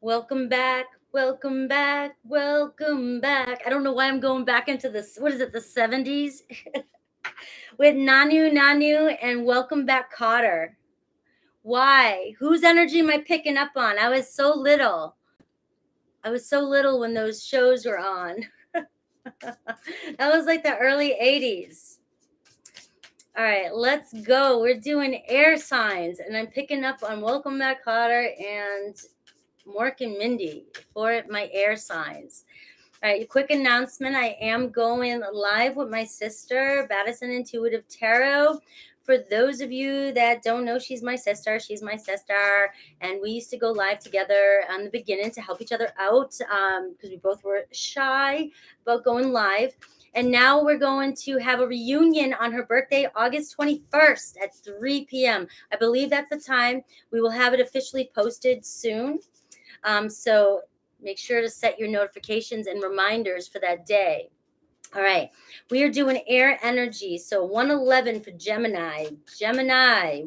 Welcome back. Welcome back. Welcome back. I don't know why I'm going back into this. What is it, the 70s? With Nanu Nanu and Welcome Back Cotter. Why? Whose energy am I picking up on? I was so little. When those shows were on. That was like the early 80s. All right, let's go. We're doing air signs, and I'm picking up on Welcome Back Cotter and Mork and Mindy for my air signs. All right, quick announcement. I am going live with my sister, Baddison Intuitive Tarot. For those of you that don't know, she's my sister. And we used to go live together in the beginning to help each other out because we both were shy about going live. And now we're going to have a reunion on her birthday, August 21st at 3 p.m. I believe that's the time. We will have it officially posted soon. So make sure to set your notifications and reminders for that day. All right, we are doing air energy. So 111 for Gemini.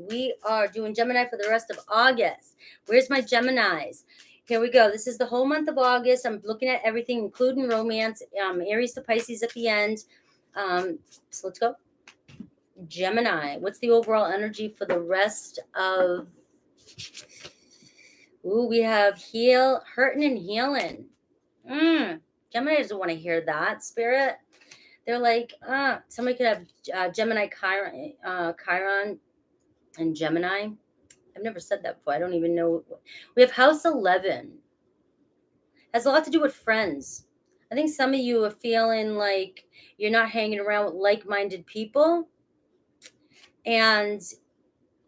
We are doing Gemini for the rest of August. Where's my Geminis? Here we go. This is the whole month of August. I'm looking at everything, including romance, Aries to Pisces at the end. So let's go. Gemini, what's the overall energy for the rest of... Ooh, we have hurting and healing. Gemini doesn't want to hear that, Spirit. They're like, somebody could have Gemini Chiron and Gemini. I've never said that before. I don't even know. We have house 11. Has a lot to do with friends. I think some of you are feeling like you're not hanging around with like-minded people. And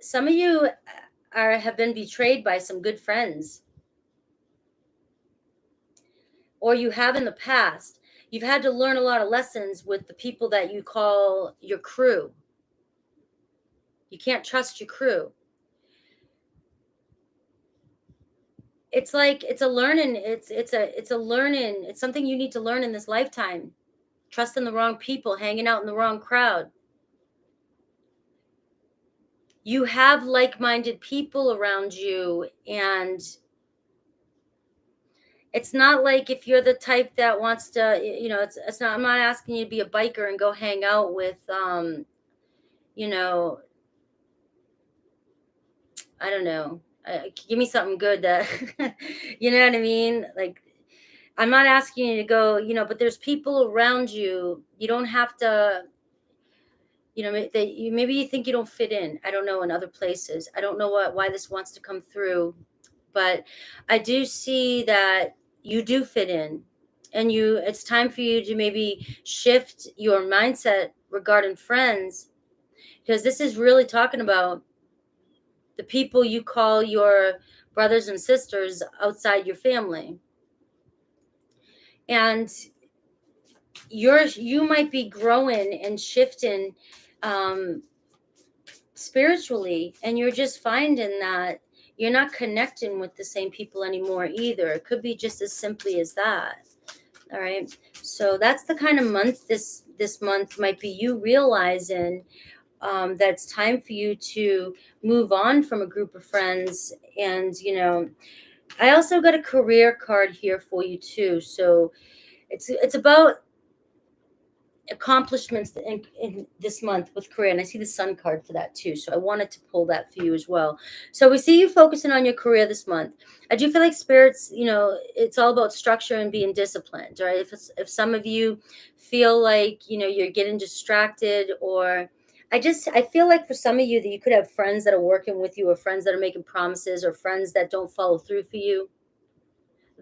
some of you have been betrayed by some good friends. Or you have in the past. You've had to learn a lot of lessons with the people that you call your crew. You can't trust your crew. It's like it's a learning. It's something you need to learn in this lifetime. Trusting the wrong people, hanging out in the wrong crowd. You have like-minded people around you, and it's not like if you're the type that wants to, it's not, I'm not asking you to be a biker and go hang out with, I don't know. Give me something good that, you know what I mean? Like, I'm not asking you to go, but there's people around you. You don't have to, maybe you think you don't fit in. I don't know, in other places. I don't know why this wants to come through, but I do see that you do fit in, and it's time for you to maybe shift your mindset regarding friends, because this is really talking about the people you call your brothers and sisters outside your family. And you might be growing and shifting spiritually, and you're just finding that you're not connecting with the same people anymore either. It could be just as simply as that. All right, so that's the kind of month this month might be you realizing that it's time for you to move on from a group of friends. And I also got a career card here for you too. So it's about accomplishments in this month with career, and I see the sun card for that too, so I wanted to pull that for you as well. So we see you focusing on your career this month. I do feel like spirits, it's all about structure and being disciplined, right? If some of you feel like you're getting distracted, or I feel like for some of you that you could have friends that are working with you, or friends that are making promises, or friends that don't follow through for you.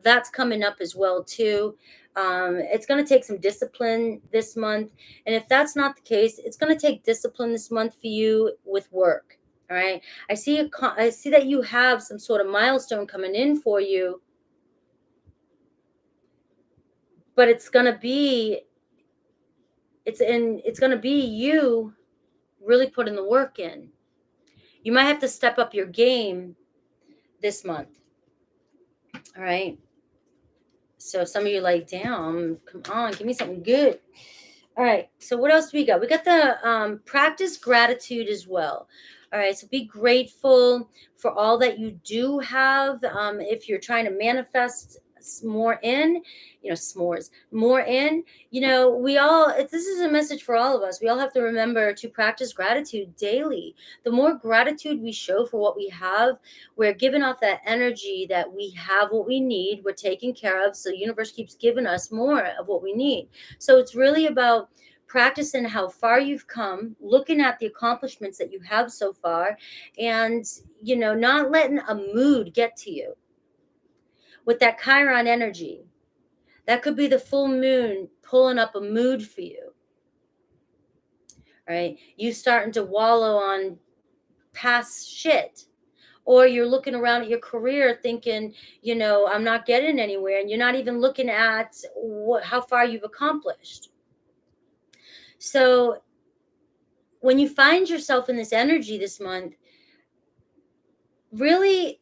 That's coming up as well too. It's going to take some discipline this month, and if that's not the case, it's going to take discipline this month for you with work. All right, I see that you have some sort of milestone coming in for you, but it's going to be you really putting the work in. You might have to step up your game this month. All right. So some of you are like, damn, come on, give me something good. All right, so what else do we got? We got the practice gratitude as well. All right, so be grateful for all that you do have. If you're trying to manifest more in, s'mores, more in, we all, this is a message for all of us. We all have to remember to practice gratitude daily. The more gratitude we show for what we have, we're giving off that energy that we have what we need, we're taken care of. So the universe keeps giving us more of what we need. So it's really about practicing how far you've come, looking at the accomplishments that you have so far, and not letting a mood get to you. With that Chiron energy, that could be the full moon pulling up a mood for you. Right? You starting to wallow on past shit. Or you're looking around at your career thinking, I'm not getting anywhere, and you're not even looking at how far you've accomplished. So when you find yourself in this energy this month, really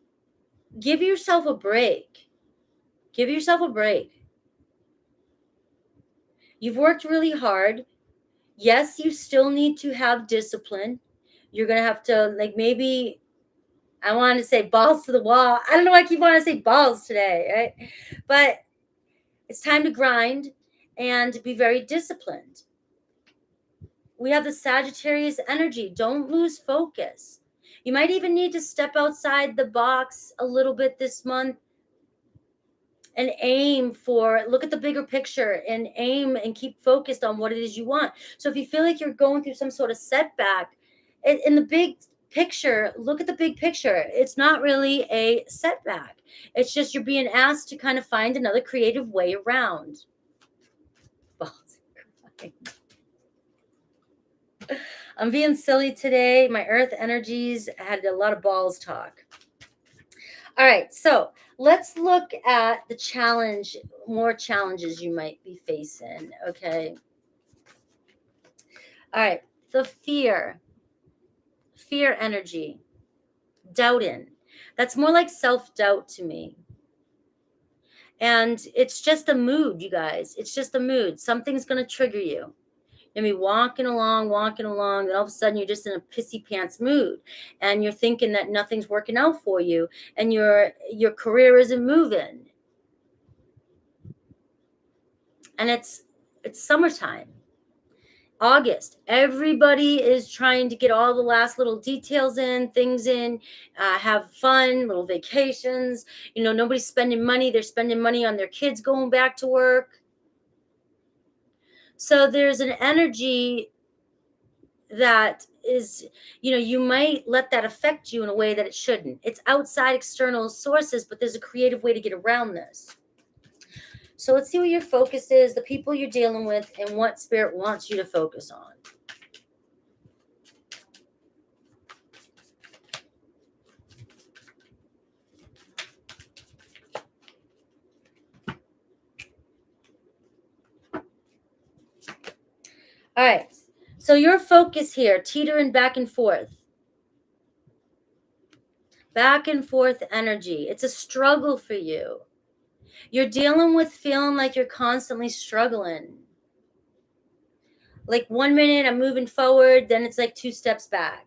give yourself a break. Give yourself a break. You've worked really hard. Yes, you still need to have discipline. You're going to have to, maybe, I want to say balls to the wall. I don't know why I keep wanting to say balls today, right? But it's time to grind and be very disciplined. We have the Sagittarius energy. Don't lose focus. You might even need to step outside the box a little bit this month and look at the bigger picture and aim and keep focused on what it is you want. So if you feel like you're going through some sort of setback, in the big picture, look at the big picture. It's not really a setback. It's just you're being asked to kind of find another creative way around. I'm being silly today. My earth energies had a lot of balls talk. All right, so let's look at the challenge, more challenges you might be facing, okay? All right, the fear energy, doubting. That's more like self-doubt to me. And it's just a mood, you guys. It's just a mood. Something's going to trigger you. You'll be walking along, and all of a sudden you're just in a pissy pants mood, and you're thinking that nothing's working out for you, and your career isn't moving. And it's summertime. August, everybody is trying to get all the last little details in, things in, have fun, little vacations. Nobody's spending money. They're spending money on their kids going back to work. So there's an energy that is, you might let that affect you in a way that it shouldn't. It's outside external sources, but there's a creative way to get around this. So let's see what your focus is, the people you're dealing with, and what Spirit wants you to focus on. All right. So your focus here, teetering back and forth. Back and forth energy. It's a struggle for you. You're dealing with feeling like you're constantly struggling. Like 1 minute I'm moving forward, then it's like 2 steps back.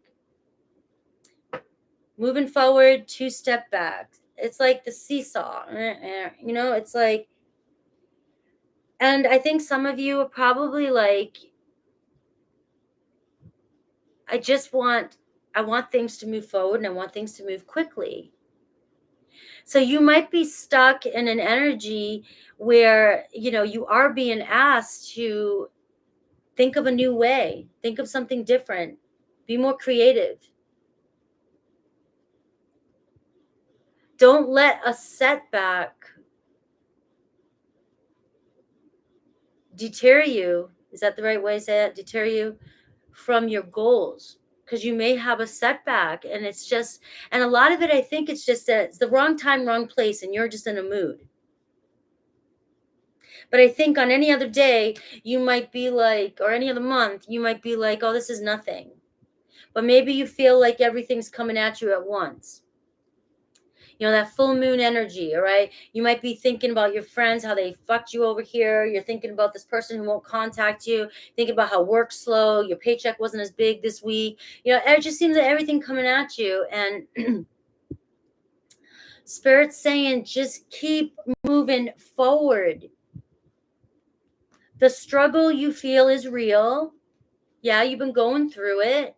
Moving forward, 2 step back. It's like the seesaw. It's like, and I think some of you are probably like, I want things to move forward, and I want things to move quickly. So you might be stuck in an energy where, you are being asked to think of a new way, think of something different, be more creative. Don't let a setback deter you. Is that the right way to say it? Deter you from your goals. Because you may have a setback, and it's just, and a lot of it, I think it's just that it's the wrong time, wrong place, and you're just in a mood. But I think on any other day, you might be like, or any other month, you might be like, oh, this is nothing. But maybe you feel like everything's coming at you at once. You know, that full moon energy, all right? You might be thinking about your friends, how they fucked you over here. You're thinking about this person who won't contact you. Thinking about how work's slow. Your paycheck wasn't as big this week. You know, it just seems like everything coming at you. And Spirit's saying, just keep moving forward. The struggle you feel is real. Yeah, you've been going through it,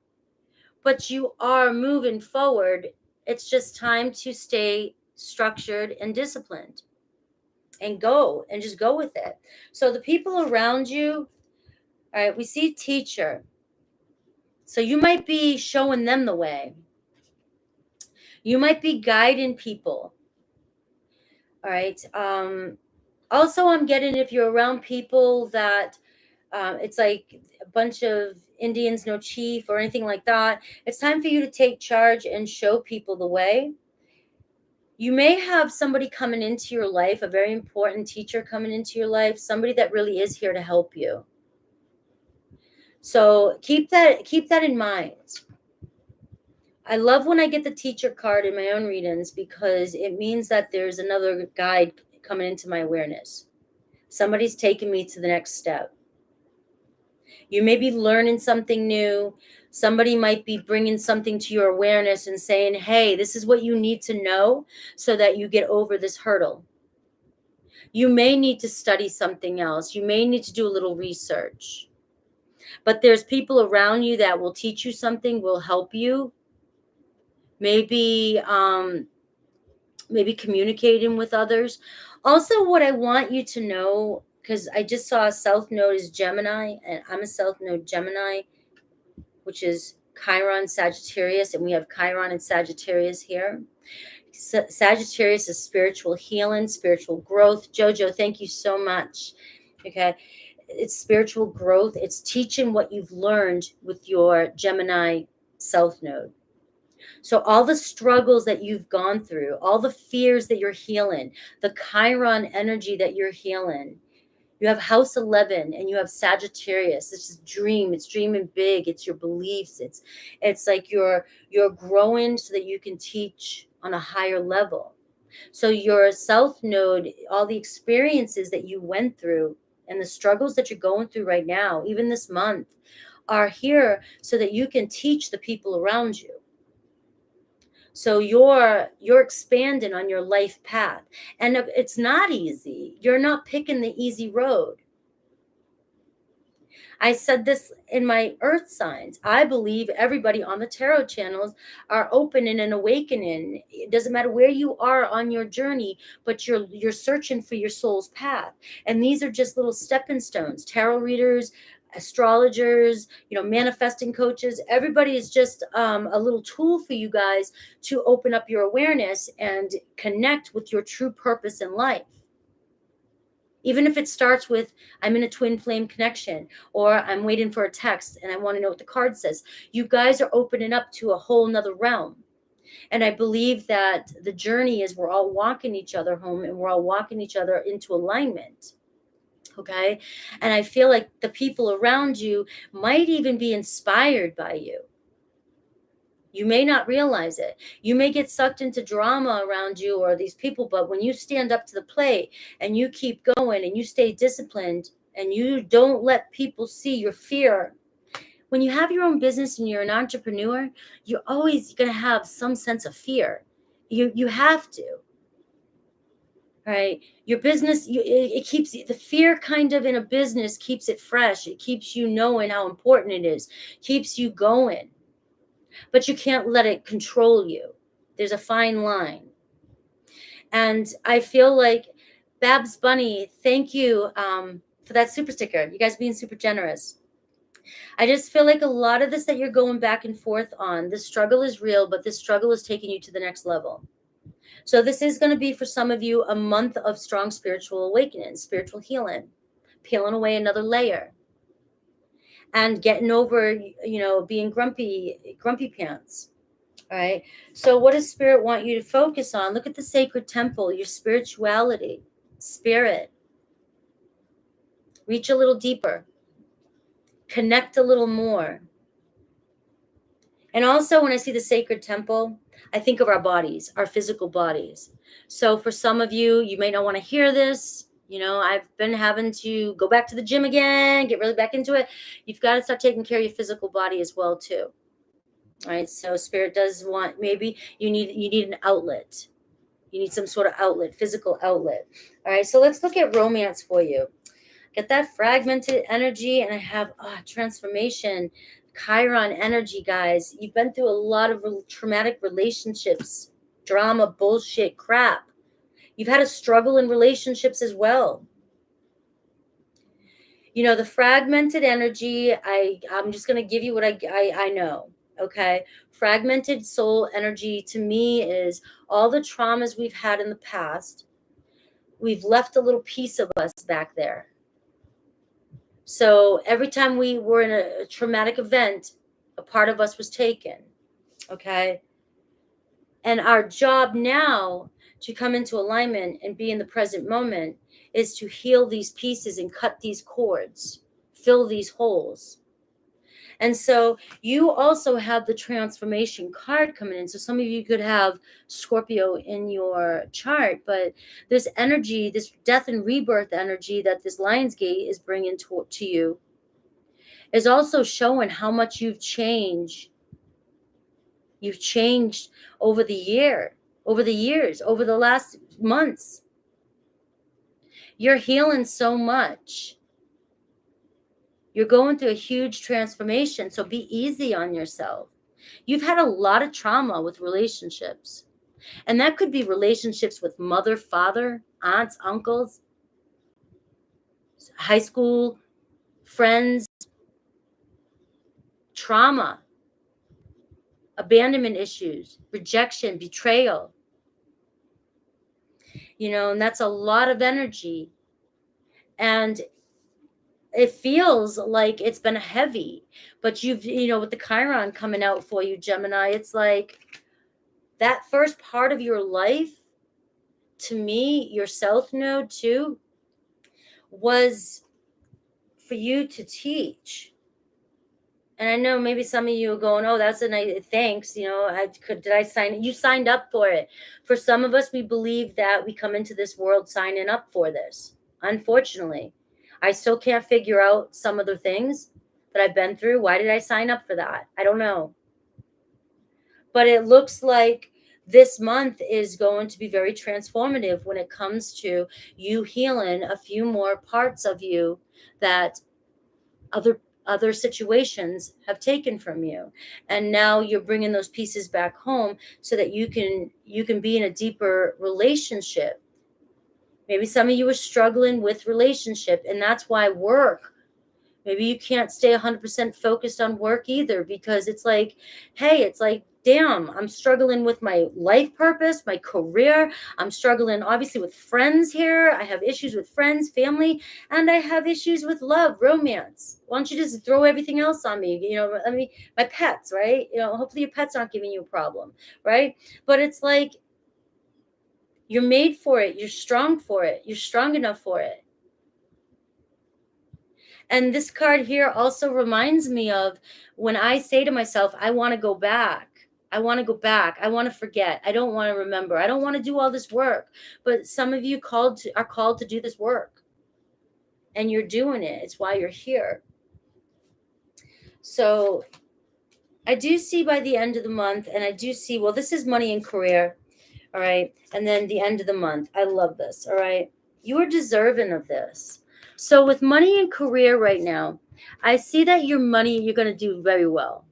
but you are moving forward. It's just time to stay structured and disciplined and just go with it. So the people around you, all right, we see teacher. So you might be showing them the way. You might be guiding people. All right. Also, I'm getting, if you're around people that it's like a bunch of Indians, no chief or anything like that, it's time for you to take charge and show people the way. You may have somebody coming into your life, a very important teacher coming into your life, somebody that really is here to help you. So keep that in mind. I love when I get the teacher card in my own readings, because it means that there's another guide coming into my awareness. Somebody's taking me to the next step. You may be learning something new. Somebody might be bringing something to your awareness and saying, hey, this is what you need to know so that you get over this hurdle. You may need to study something else. You may need to do a little research. But there's people around you that will teach you something, will help you. Maybe communicating with others. Also, what I want you to know, because I just saw a South Node is Gemini, and I'm a South Node Gemini, which is Chiron Sagittarius, and we have Chiron and Sagittarius here. Sagittarius is spiritual healing, spiritual growth. Jojo, thank you so much. Okay. It's spiritual growth. It's teaching what you've learned with your Gemini South Node. So all the struggles that you've gone through, all the fears that you're healing, the Chiron energy that you're healing. You have house 11 and you have Sagittarius. It's a dream. It's dreaming big. It's your beliefs. It's like you're growing so that you can teach on a higher level. So your South Node, all the experiences that you went through and the struggles that you're going through right now, even this month, are here so that you can teach the people around you. So you're expanding on your life path. And it's not easy. You're not picking the easy road. I said this in my earth signs. I believe everybody on the tarot channels are opening and awakening. It doesn't matter where you are on your journey, but you're searching for your soul's path. And these are just little stepping stones. Tarot readers, astrologers, manifesting coaches, everybody is just a little tool for you guys to open up your awareness and connect with your true purpose in life. Even if it starts with, I'm in a twin flame connection, or I'm waiting for a text and I want to know what the card says. You guys are opening up to a whole nother realm. And I believe that the journey is we're all walking each other home, and we're all walking each other into alignment. Okay. And I feel like the people around you might even be inspired by you. You may not realize it. You may get sucked into drama around you or these people, but when you stand up to the plate and you keep going and you stay disciplined and you don't let people see your fear, when you have your own business and you're an entrepreneur, you're always going to have some sense of fear. You have to. Right? Your business, it keeps the fear kind of in a business, keeps it fresh. It keeps you knowing how important it is, keeps you going. But you can't let it control you. There's a fine line. And I feel like Babs Bunny, thank you for that super sticker. You guys being super generous. I just feel like a lot of this that you're going back and forth on, this struggle is real, but this struggle is taking you to the next level. So this is going to be for some of you a month of strong spiritual awakening, spiritual healing, peeling away another layer, and getting over, being grumpy pants. All right. So what does Spirit want you to focus on? Look at the sacred temple, your spirituality, spirit. Reach a little deeper. Connect a little more. And also when I see the sacred temple, I think of our bodies, our physical bodies. So for some of you, you may not want to hear this. You know, I've been having to go back to the gym again, get really back into it. You've got to start taking care of your physical body as well too. All right. So spirit does want, maybe you need an outlet. You need some sort of outlet, physical outlet. All right. So let's look at romance for you. Get that fragmented energy, and I have transformation, Chiron energy, guys. You've been through a lot of traumatic relationships, drama, bullshit, crap. You've had a struggle in relationships as well. You know, the fragmented energy, I'm just going to give you what I know, okay? Fragmented soul energy to me is all the traumas we've had in the past. We've left a little piece of us back there. So every time we were in a traumatic event, a part of us was taken, okay? And our job now to come into alignment and be in the present moment is to heal these pieces and cut these cords, fill these holes. And so you also have the transformation card coming in. So some of you could have Scorpio in your chart, but this energy, this death and rebirth energy that this Lionsgate is bringing to you is also showing how much you've changed. You've changed over the years, over the last months. You're healing so much. You're going through a huge transformation, so be easy on yourself. You've had a lot of trauma with relationships, and that could be relationships with mother, father, aunts, uncles, high school friends, trauma, abandonment issues, rejection, betrayal. You know, and that's a lot of energy. And it feels like it's been heavy, but you know, with the Chiron coming out for you, Gemini, it's like that first part of your life, to me, your South Node too, was for you to teach. And I know maybe some of you are going, oh, that's a nice, thanks. You know, did I sign? You signed up for it. For some of us, we believe that we come into this world signing up for this. Unfortunately, I still can't figure out some of the things that I've been through. Why did I sign up for that? I don't know. But it looks like this month is going to be very transformative when it comes to you healing a few more parts of you that other situations have taken from you, and now you're bringing those pieces back home so that you can be in a deeper relationship. Maybe some of you are struggling with relationship, and that's why work, maybe you can't stay 100% focused on work either, because it's like, hey, it's like, damn, I'm struggling with my life purpose, my career. I'm struggling obviously with friends here. I have issues with friends, family, and I have issues with love, romance. Why don't you just throw everything else on me? You know, I mean, my pets, right? You know, hopefully your pets aren't giving you a problem, right? But it's like, you're made for it. You're strong for it. You're strong enough for it. And this card here also reminds me of when I say to myself, I want to go back. I want to go back. I want to forget. I don't want to remember. I don't want to do all this work. But some of you are called to do this work. And you're doing it. It's why you're here. So I do see by the end of the month, and I do see, well, this is money and career. All right. And then the end of the month. I love this. All right. You are deserving of this. So with money and career right now, I see that your money, you're going to do very well.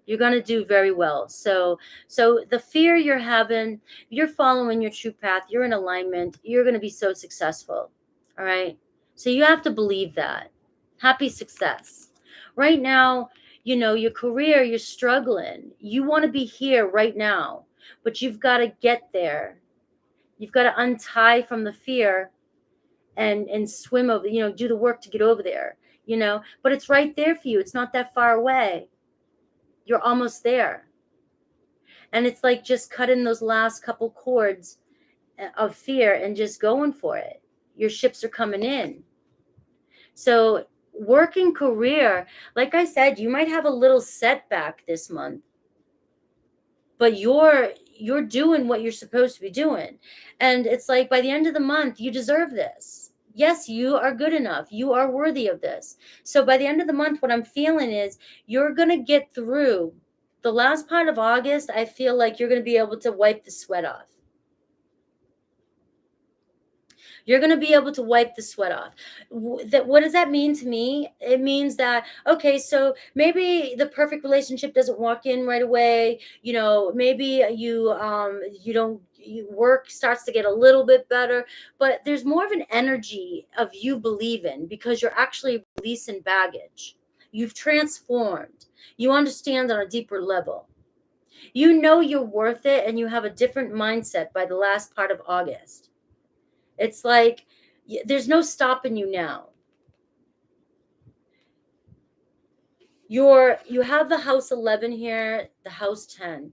You're going to do very well. So the fear you're having, you're following your true path, you're in alignment, you're going to be so successful. All right. So you have to believe that. Happy success. Right now, you know, your career, you're struggling. You want to be here right now, but you've got to get there. You've got to untie from the fear and swim over, you know, do the work to get over there, you know, but it's right there for you. It's not that far away. You're almost there. And it's like just cutting those last couple cords of fear and just going for it. Your ships are coming in. So working career, like I said, you might have a little setback this month. but you're doing what you're supposed to be doing. And it's like, by the end of the month, you deserve this. Yes, you are good enough. You are worthy of this. So by the end of the month, what I'm feeling is you're going to get through the last part of August. I feel like you're going to be able to wipe the sweat off. You're going to be able to wipe the sweat off. What does that mean to me? It means that, okay, so maybe the perfect relationship doesn't walk in right away. Maybe you don't, work starts to get a little bit better, but there's more of an energy of you believing, because you're actually releasing baggage. You've transformed. You understand on a deeper level. You know you're worth it, and you have a different mindset by the last part of August. It's like there's no stopping you now. You have the house 11 here, the house 10.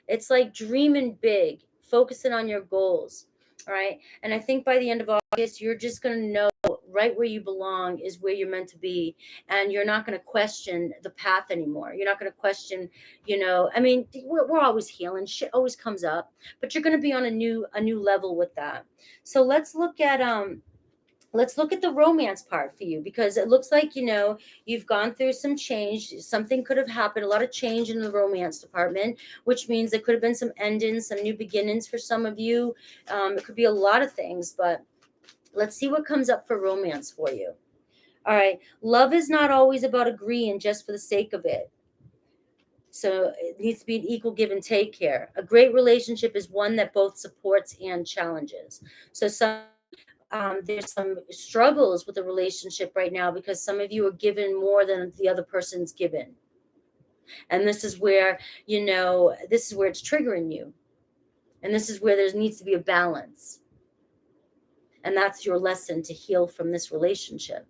It's like dreaming big, focusing on your goals. All right. And I think by the end of August, you're just going to know right where you belong is where you're meant to be. And you're not going to question the path anymore. You're not going to question, we're always healing. Shit always comes up, but you're going to be on a new level with that. So let's look at the romance part for you, because it looks like, you've gone through some change. Something could have happened, a lot of change in the romance department, which means there could have been some endings, some new beginnings for some of you. It could be a lot of things, but let's see what comes up for romance for you. All right. Love is not always about agreeing just for the sake of it. So it needs to be an equal give and take here. A great relationship is one that both supports and challenges. So there's some struggles with the relationship right now, because some of you are given more than the other person's given. And this is where, it's triggering you. And this is where there needs to be a balance. And that's your lesson to heal from this relationship.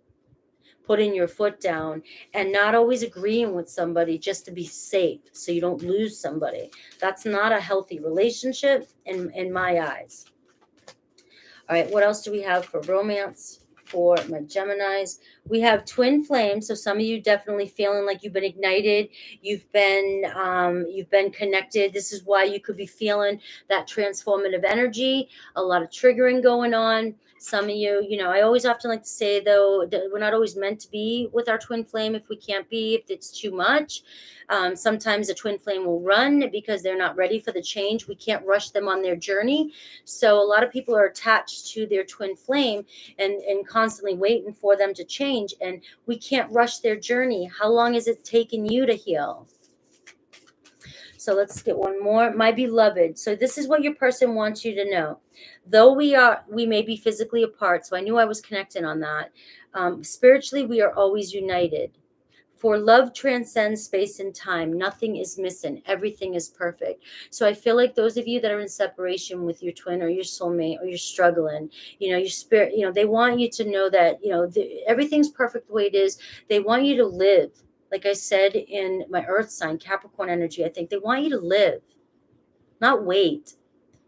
Putting your foot down and not always agreeing with somebody just to be safe, so you don't lose somebody. That's not a healthy relationship in my eyes. All right, what else do we have for romance for my Geminis? We have twin flames. So some of you definitely feeling like you've been ignited, you've been connected. This is why you could be feeling that transformative energy, a lot of triggering going on. Some of you, I always often like to say, though, that we're not always meant to be with our twin flame if we can't be, if it's too much. Sometimes a twin flame will run because they're not ready for the change. We can't rush them on their journey. So a lot of people are attached to their twin flame and constantly waiting for them to change. And we can't rush their journey. How long is it taking you to heal? So let's get one more. My beloved. So this is what your person wants you to know. Though we may be physically apart, so I knew I was connecting on that. Spiritually, we are always united. For love transcends space and time. Nothing is missing. Everything is perfect. So I feel like those of you that are in separation with your twin or your soulmate, or you're struggling, your spirit, they want you to know that, everything's perfect the way it is. They want you to live. Like I said in my earth sign, Capricorn energy, I think they want you to live, not wait.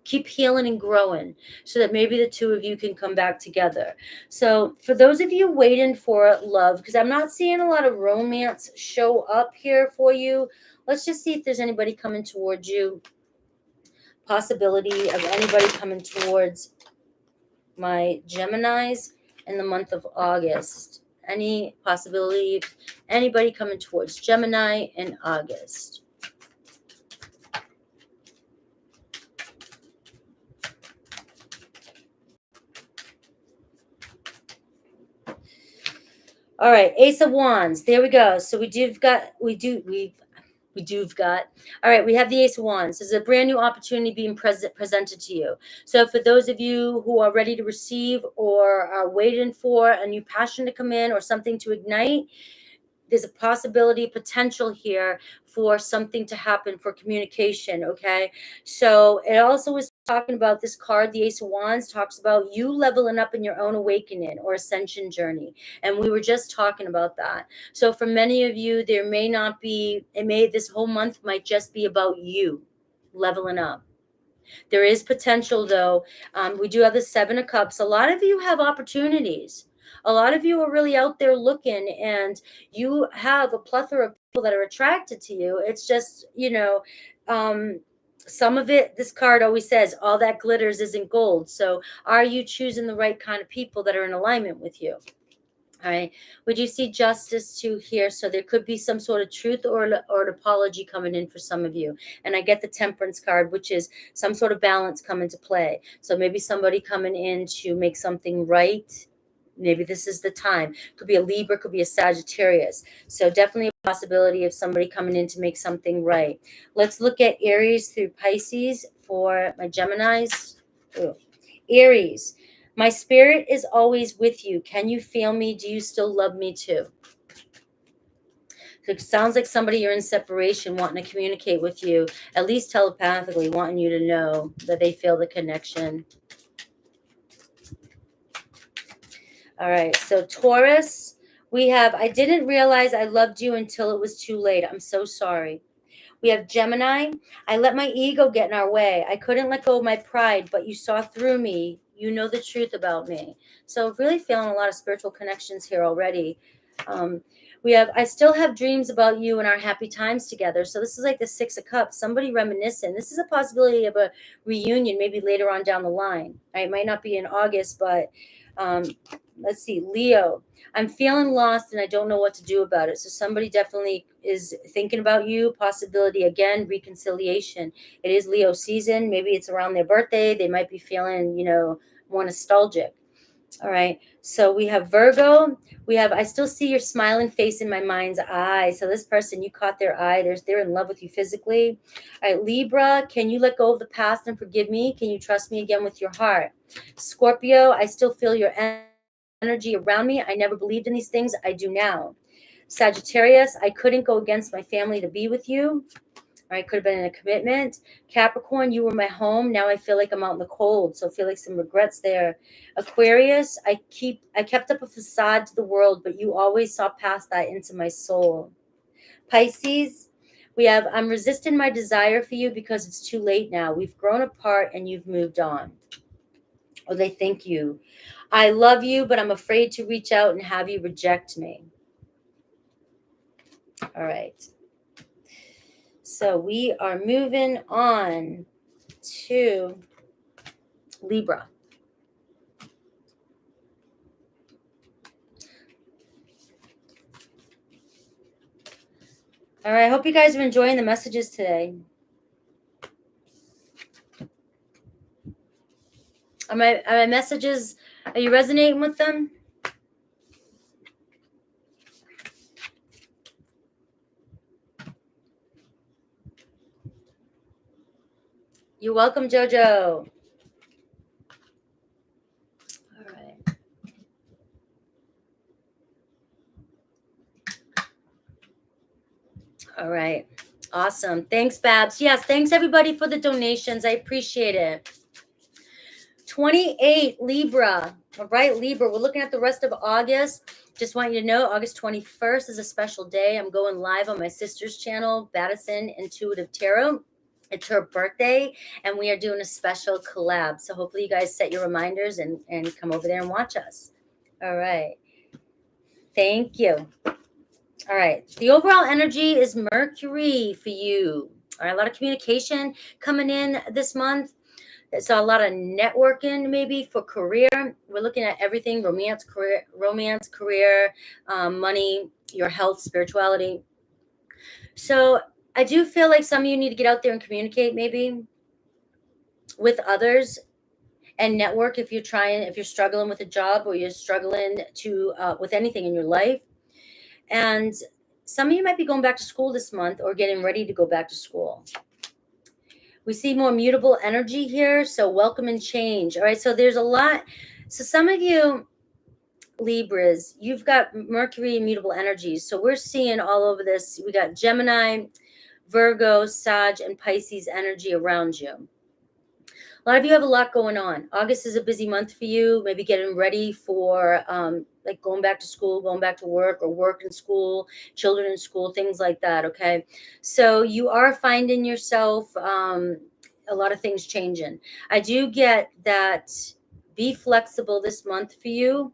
Keep healing and growing so that maybe the two of you can come back together. So for those of you waiting for love, because I'm not seeing a lot of romance show up here for you, let's just see if there's anybody coming towards you. Possibility of anybody coming towards my Geminis in the month of August. Any possibility of anybody coming towards Gemini in August? All right, Ace of Wands. There we go. So we have got. All right, we have the Ace of Wands. This is a brand new opportunity being presented to you. So for those of you who are ready to receive or are waiting for a new passion to come in or something to ignite, there's a possibility, potential here for something to happen, for communication, okay? So it also is talking about, this card, the Ace of Wands, talks about you leveling up in your own awakening or ascension journey. And we were just talking about that. So for many of you, there may not be, this whole month might just be about you leveling up. There is potential, though. We do have the Seven of Cups. A lot of you have opportunities. A lot of you are really out there looking, and you have a plethora of people that are attracted to you. It's just, some of it, this card always says, all that glitters isn't gold. So are you choosing the right kind of people that are in alignment with you? All right. Would you see justice too here? So there could be some sort of truth or an apology coming in for some of you. And I get the Temperance card, which is some sort of balance come into play. So maybe somebody coming in to make something right. Maybe this is the time. Could be a Libra, could be a Sagittarius. So definitely a possibility of somebody coming in to make something right. Let's look at Aries through Pisces for my Geminis. Ooh. Aries. My spirit is always with you. Can you feel me? Do you still love me too? So it sounds like somebody you're in separation wanting to communicate with you, at least telepathically, wanting you to know that they feel the connection. All right, so Taurus, we have, I didn't realize I loved you until it was too late. I'm so sorry. We have Gemini. I let my ego get in our way. I couldn't let go of my pride, but you saw through me. You know the truth about me. So really feeling a lot of spiritual connections here already. We have, I still have dreams about you and our happy times together. So this is like the Six of Cups, somebody reminiscing. This is a possibility of a reunion maybe later on down the line. It might not be in August, but let's see, Leo. I'm feeling lost and I don't know what to do about it. So somebody definitely is thinking about you. Possibility, again, reconciliation. It is Leo season. Maybe it's around their birthday. They might be feeling, more nostalgic. All right. So we have Virgo. We have, I still see your smiling face in my mind's eye. So this person, you caught their eye. They're in love with you physically. All right. Libra, can you let go of the past and forgive me? Can you trust me again with your heart? Scorpio, I still feel your energy around me. I never believed in these things. I do now. Sagittarius, I couldn't go against my family to be with you. I could have been in a commitment. Capricorn, you were my home. Now I feel like I'm out in the cold. So I feel like some regrets there. Aquarius, I kept up a facade to the world, but you always saw past that into my soul. Pisces, we have, I'm resisting my desire for you because it's too late now. We've grown apart and you've moved on. Or they thank you. I love you, but I'm afraid to reach out and have you reject me. All right. So we are moving on to Libra. All right. I hope you guys are enjoying the messages today. Are my messages, are you resonating with them? You're welcome, Jojo. All right. All right. Awesome. Thanks, Babs. Yes, thanks everybody for the donations. I appreciate it. 28 Libra. All right, Libra. We're looking at the rest of August. Just want you to know, August 21st is a special day. I'm going live on my sister's channel, Battison Intuitive Tarot. It's her birthday, and we are doing a special collab. So hopefully you guys set your reminders and come over there and watch us. All right. Thank you. All right. The overall energy is Mercury for you. All right. A lot of communication coming in this month. So a lot of networking maybe for career. We're looking at everything: romance, career, money, your health, spirituality. So I do feel like some of you need to get out there and communicate maybe with others and network if you're struggling with a job or you're struggling to with anything in your life. And some of you might be going back to school this month or getting ready to go back to school. We see more mutable energy here. So welcome and change. All right. So there's a lot. So some of you Libras, you've got Mercury and mutable energies. So we're seeing all over this. We got Gemini, Virgo, Sag, and Pisces energy around you. A lot of you have a lot going on. August is a busy month for you. Maybe getting ready for like going back to school, going back to work, or work in school, children in school, things like that. Okay. So you are finding yourself a lot of things changing. I do get that. Be flexible this month for you.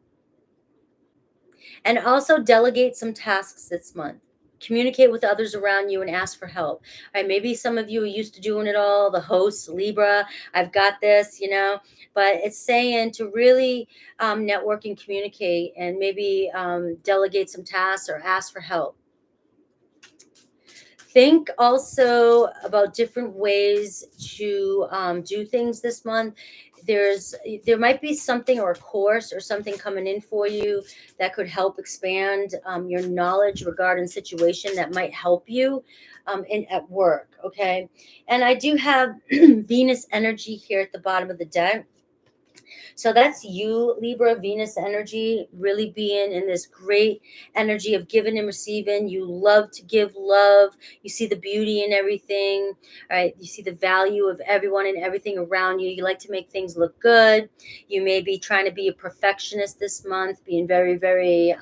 And also delegate some tasks this month. Communicate with others around you and ask for help. All right, maybe some of you are used to doing it all, the host, Libra, I've got this, but it's saying to really network and communicate, and maybe delegate some tasks or ask for help. Think also about different ways to do things this month. There might be something or a course or something coming in for you that could help expand your knowledge regarding situation that might help you at work. Okay, and I do have Venus energy here at the bottom of the deck. So that's you, Libra, Venus energy, really being in this great energy of giving and receiving. You love to give love. You see the beauty in everything, right? You see the value of everyone and everything around you. You like to make things look good. You may be trying to be a perfectionist this month, being very, very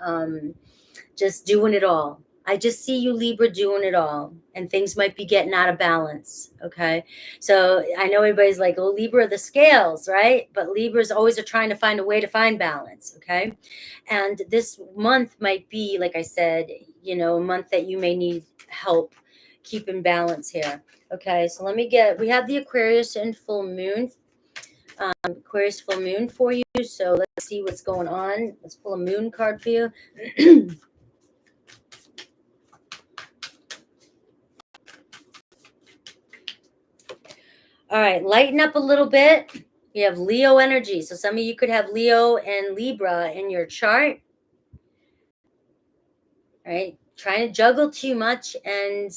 just doing it all. I just see you, Libra, doing it all, and things might be getting out of balance. Okay. So I know everybody's like, oh, Libra, the scales, right? But Libras always are trying to find a way to find balance. Okay. And this month might be, like I said, a month that you may need help keeping balance here. Okay. So we have the Aquarius and full moon. Aquarius full moon for you. So let's see what's going on. Let's pull a moon card for you. All right, lighten up a little bit. You have Leo energy. So some of you could have Leo and Libra in your chart. Right? Trying to juggle too much and,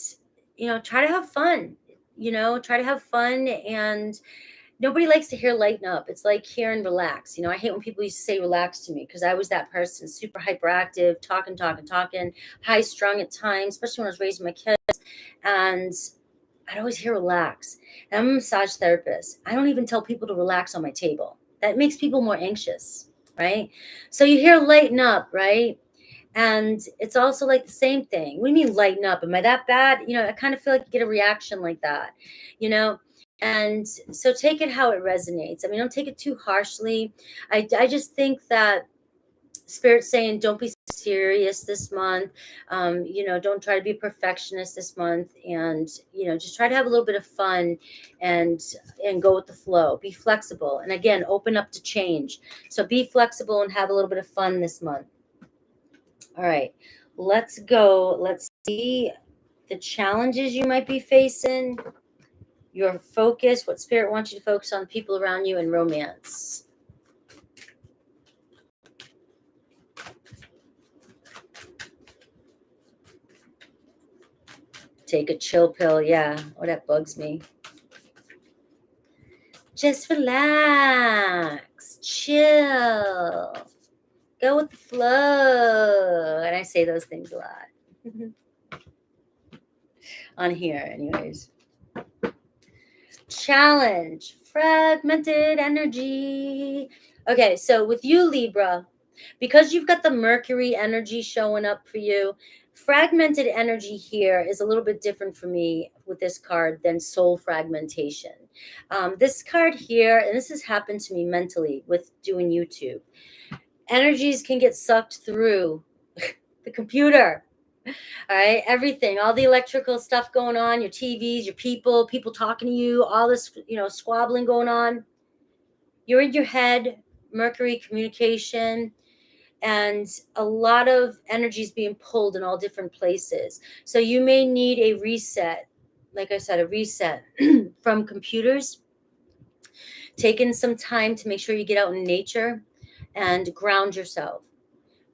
try to have fun. Try to have fun, and nobody likes to hear lighten up. It's like hearing relax. I hate when people used to say relax to me, because I was that person, super hyperactive, talking, high strung at times, especially when I was raising my kids. And I'd always hear relax. And I'm a massage therapist. I don't even tell people to relax on my table. That makes people more anxious, right? So you hear lighten up, right? And it's also like the same thing. What do you mean lighten up? Am I that bad? I kind of feel like you get a reaction like that, you know? And so take it how it resonates. I mean, don't take it too harshly. I just think that Spirit's saying don't be serious this month. Don't try to be a perfectionist this month, and just try to have a little bit of fun and go with the flow. Be flexible, and again, open up to change. So be flexible and have a little bit of fun this month. All right, let's go. Let's see the challenges you might be facing, your focus, what Spirit wants you to focus on, people around you, and romance. Take a chill pill. Yeah. Oh, that bugs me. Just relax, chill, go with the flow. And I say those things a lot on here, anyways. Challenge, fragmented energy. Okay, so with you, Libra, because you've got the Mercury energy showing up for you, fragmented energy here is a little bit different for me with this card than soul fragmentation. This card here, and this has happened to me mentally with doing YouTube, energies can get sucked through the computer. All right, everything, all the electrical stuff going on, your TVs, your people talking to you, all this, squabbling going on. You're in your head, Mercury communication, and a lot of energy is being pulled in all different places. So you may need a reset, like I said, a reset from computers. Taking some time to make sure you get out in nature and ground yourself,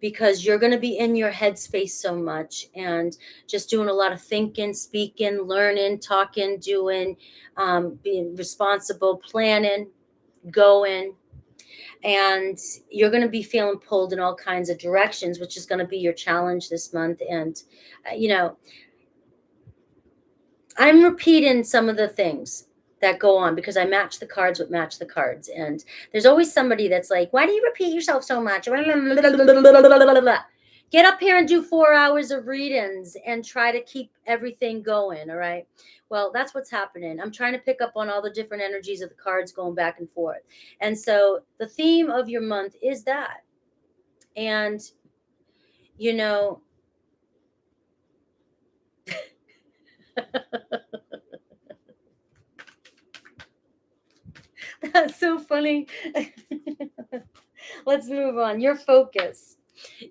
because you're going to be in your headspace so much and just doing a lot of thinking, speaking, learning, talking, doing, being responsible, planning, going. And you're going to be feeling pulled in all kinds of directions, which is going to be your challenge this month. And, I'm repeating some of the things that go on because I match the cards with match the cards. And there's always somebody that's like, why do you repeat yourself so much? Get up here and do 4 hours of readings and try to keep everything going. All right. Well, that's what's happening. I'm trying to pick up on all the different energies of the cards going back and forth. And so the theme of your month is that. And, That's so funny. Let's move on. Your focus.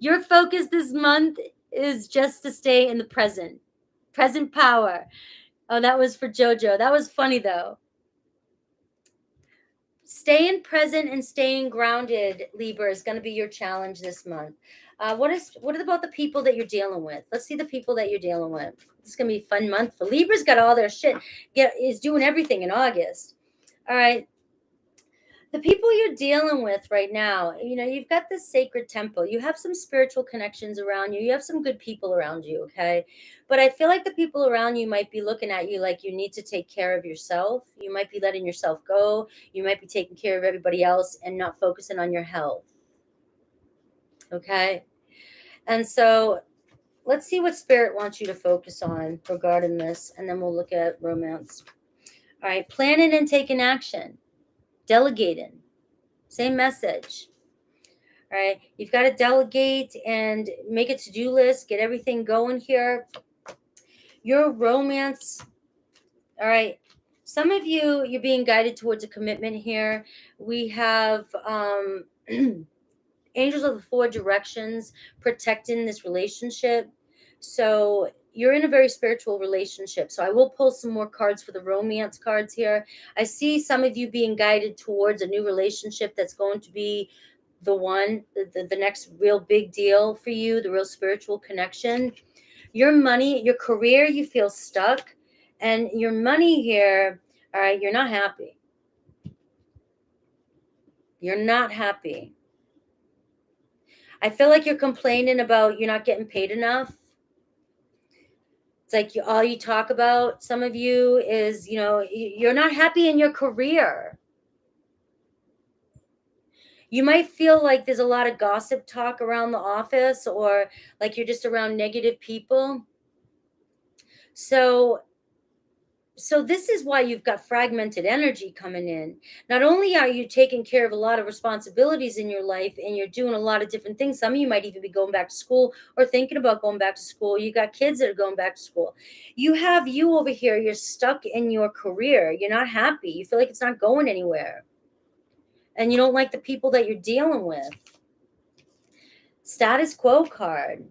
Your focus this month is just to stay in the present. Present power. Oh, that was for JoJo. That was funny though. Staying present and staying grounded, Libra, is going to be your challenge this month. What about the people that you're dealing with? Let's see the people that you're dealing with. It's going to be a fun month for Libra's. Got all their shit. Is doing everything in August. All right. The people you're dealing with right now, you've got this sacred temple. You have some spiritual connections around you. You have some good people around you, okay? But I feel like the people around you might be looking at you like you need to take care of yourself. You might be letting yourself go. You might be taking care of everybody else and not focusing on your health, okay? And so let's see what Spirit wants you to focus on regarding this, and then we'll look at romance. All right, planning and taking action, delegating. Same message. All right. You've got to delegate and make a to-do list, get everything going here. Your romance. All right. Some of you, you're being guided towards a commitment here. We have angels of the four directions protecting this relationship. So you're in a very spiritual relationship. So I will pull some more cards for the romance cards here. I see some of you being guided towards a new relationship that's going to be the one, the next real big deal for you, the real spiritual connection. Your money, your career, you feel stuck. And your money here, all right, you're not happy. You're not happy. I feel like you're complaining about you're not getting paid enough. It's like all you talk about, some of you, is, you're not happy in your career. You might feel like there's a lot of gossip talk around the office, or like you're just around negative people. So this is why you've got fragmented energy coming in. Not only are you taking care of a lot of responsibilities in your life and you're doing a lot of different things. Some of you might even be going back to school or thinking about going back to school. You got kids that are going back to school. You have you over here. You're stuck in your career. You're not happy. You feel like it's not going anywhere. And you don't like the people that you're dealing with. Status quo card.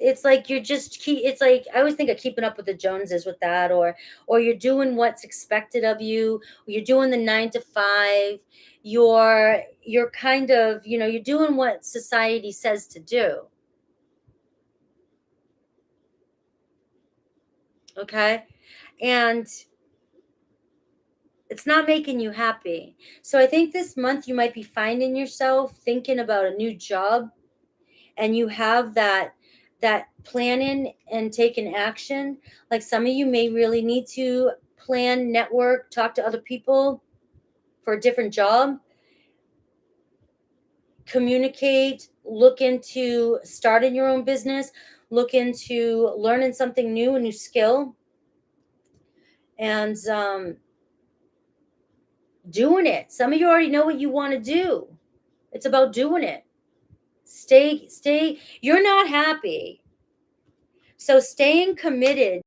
It's like you're just it's like I always think of Keeping Up with the Joneses with that, or you're doing what's expected of you. You're doing the 9 to 5. You're kind of, you're doing what society says to do. Okay? And it's not making you happy. So I think this month you might be finding yourself thinking about a new job, and you have that planning and taking action. Like some of you may really need to plan, network, talk to other people for a different job, communicate, look into starting your own business, look into learning something new, a new skill, and doing it. Some of you already know what you want to do. It's about doing it. Stay. You're not happy. So staying committed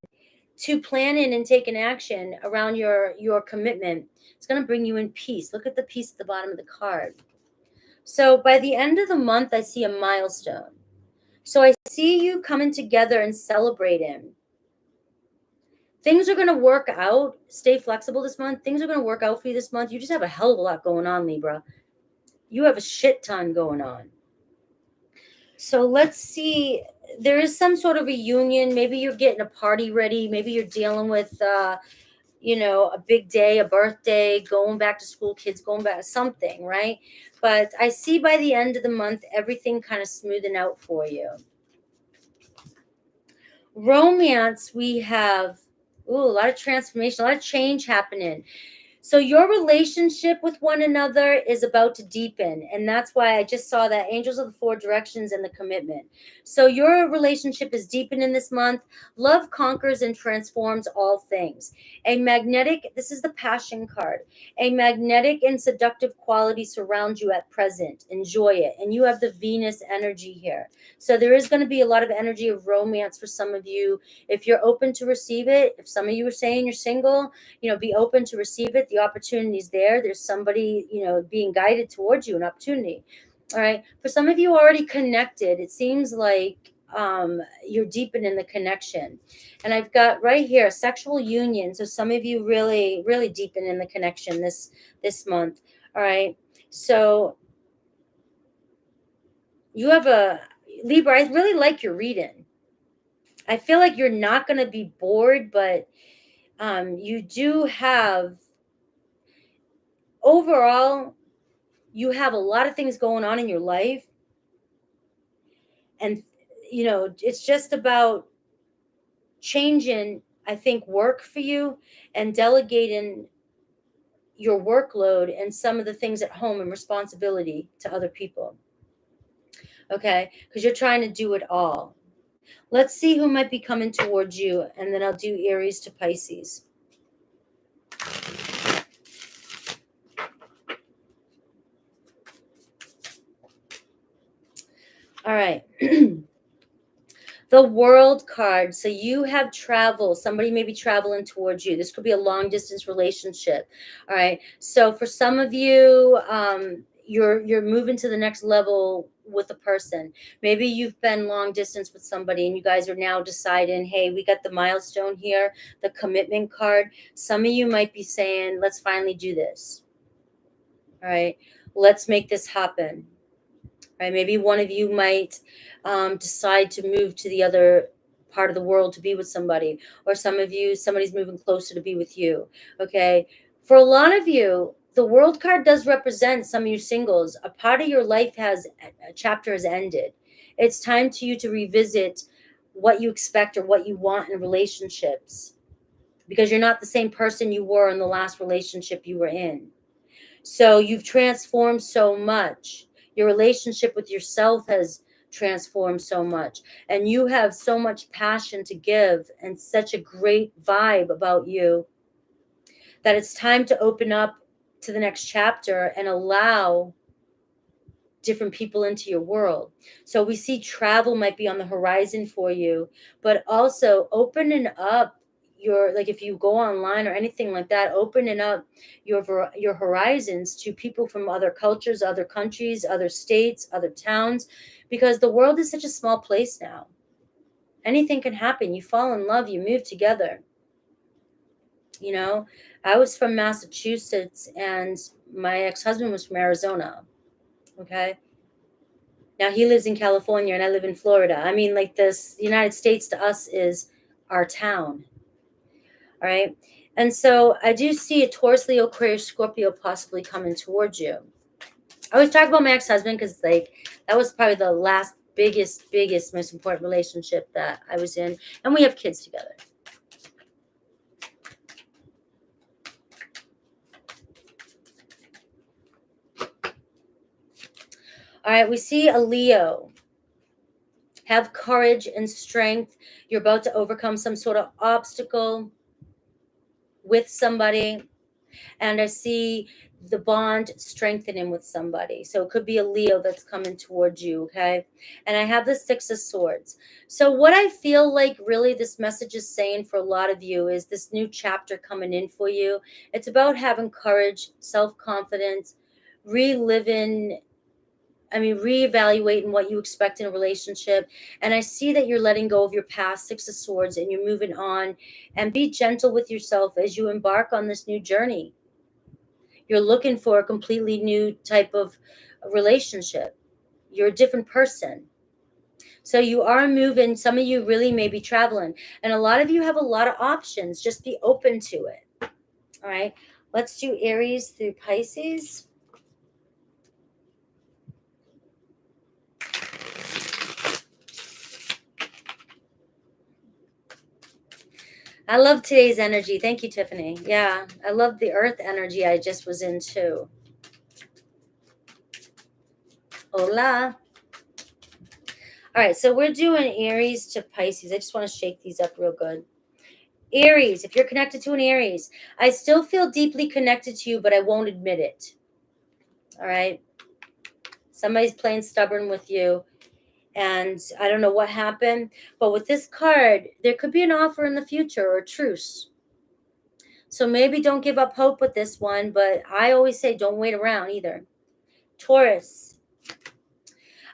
to planning and taking action around your commitment, it's going to bring you in peace. Look at the peace at the bottom of the card. So by the end of the month, I see a milestone. So I see you coming together and celebrating. Things are going to work out. Stay flexible this month. Things are going to work out for you this month. You just have a hell of a lot going on, Libra. You have a shit ton going on. So let's see. There is some sort of reunion. Maybe you're getting a party ready. Maybe you're dealing with, a big day, a birthday, going back to school, kids going back, something, right? But I see by the end of the month, everything kind of smoothing out for you. Romance, we have a lot of transformation, a lot of change happening. So your relationship with one another is about to deepen. And that's why I just saw that angels of the four directions and the commitment. So your relationship is deepening this month. Love conquers and transforms all things. A magnetic, this is the passion card. A magnetic and seductive quality surrounds you at present. Enjoy it. And you have the Venus energy here. So there is going to be a lot of energy of romance for some of you. If you're open to receive it, if some of you are saying you're single, be open to receive it. The opportunity is there. There's somebody, being guided towards you, an opportunity. All right. For some of you already connected, it seems like you're deepening the connection. And I've got right here sexual union. So some of you really, really deepen in the connection this month. All right. So you have a Libra. I really like your reading. I feel like you're not going to be bored, but you do have, overall, you have a lot of things going on in your life. And, it's just about changing, I think, work for you and delegating your workload and some of the things at home and responsibility to other people. Okay? Because you're trying to do it all. Let's see who might be coming towards you, and then I'll do Aries to Pisces. All right. The World card. So you have travel. Somebody may be traveling towards you. This could be a long distance relationship. All right. So for some of you, you're moving to the next level with a person. Maybe you've been long distance with somebody and you guys are now deciding, hey, we got the milestone here, the commitment card. Some of you might be saying, let's finally do this. All right. Let's make this happen. Right? Maybe one of you might decide to move to the other part of the world to be with somebody, or some of you, somebody's moving closer to be with you. Okay. For a lot of you, the World card does represent some of you singles. A part of your life a chapter has ended. It's time to you to revisit what you expect or what you want in relationships, because you're not the same person you were in the last relationship you were in. So you've transformed so much. Your relationship with yourself has transformed so much. And you have so much passion to give and such a great vibe about you that it's time to open up to the next chapter and allow different people into your world. So we see travel might be on the horizon for you, but also opening up like if you go online or anything like that, opening up your horizons to people from other cultures, other countries, other states, other towns, because the world is such a small place now. Anything can happen. You fall in love, you move together. I was from Massachusetts and my ex-husband was from Arizona. Okay. Now he lives in California and I live in Florida. I mean, like the United States to us is our town. All right. And so I do see a Taurus, Leo, Aquarius, Scorpio possibly coming towards you. I always talk about my ex-husband because that was probably the last biggest, most important relationship that I was in. And we have kids together. All right. We see a Leo. Have courage and strength. You're about to overcome some sort of obstacle with somebody. And I see the bond strengthening with somebody. So it could be a Leo that's coming towards you, okay? And I have the Six of Swords. So what I feel like really this message is saying for a lot of you is this new chapter coming in for you. It's about having courage, self-confidence, reevaluating what you expect in a relationship. And I see that you're letting go of your past, Six of Swords, and you're moving on. And be gentle with yourself as you embark on this new journey. You're looking for a completely new type of relationship. You're a different person. So you are moving. Some of you really may be traveling. And a lot of you have a lot of options. Just be open to it. All right. Let's do Aries through Pisces. I love today's energy. Thank you, Tiffany. Yeah, I love the earth energy I just was in too. Hola. All right, so we're doing Aries to Pisces. I just want to shake these up real good. Aries, if you're connected to an Aries, I still feel deeply connected to you, but I won't admit it. All right? Somebody's playing stubborn with you, and I don't know what happened, but with this card, there could be an offer in the future or a truce. So maybe don't give up hope with this one, but I always say don't wait around either. Taurus,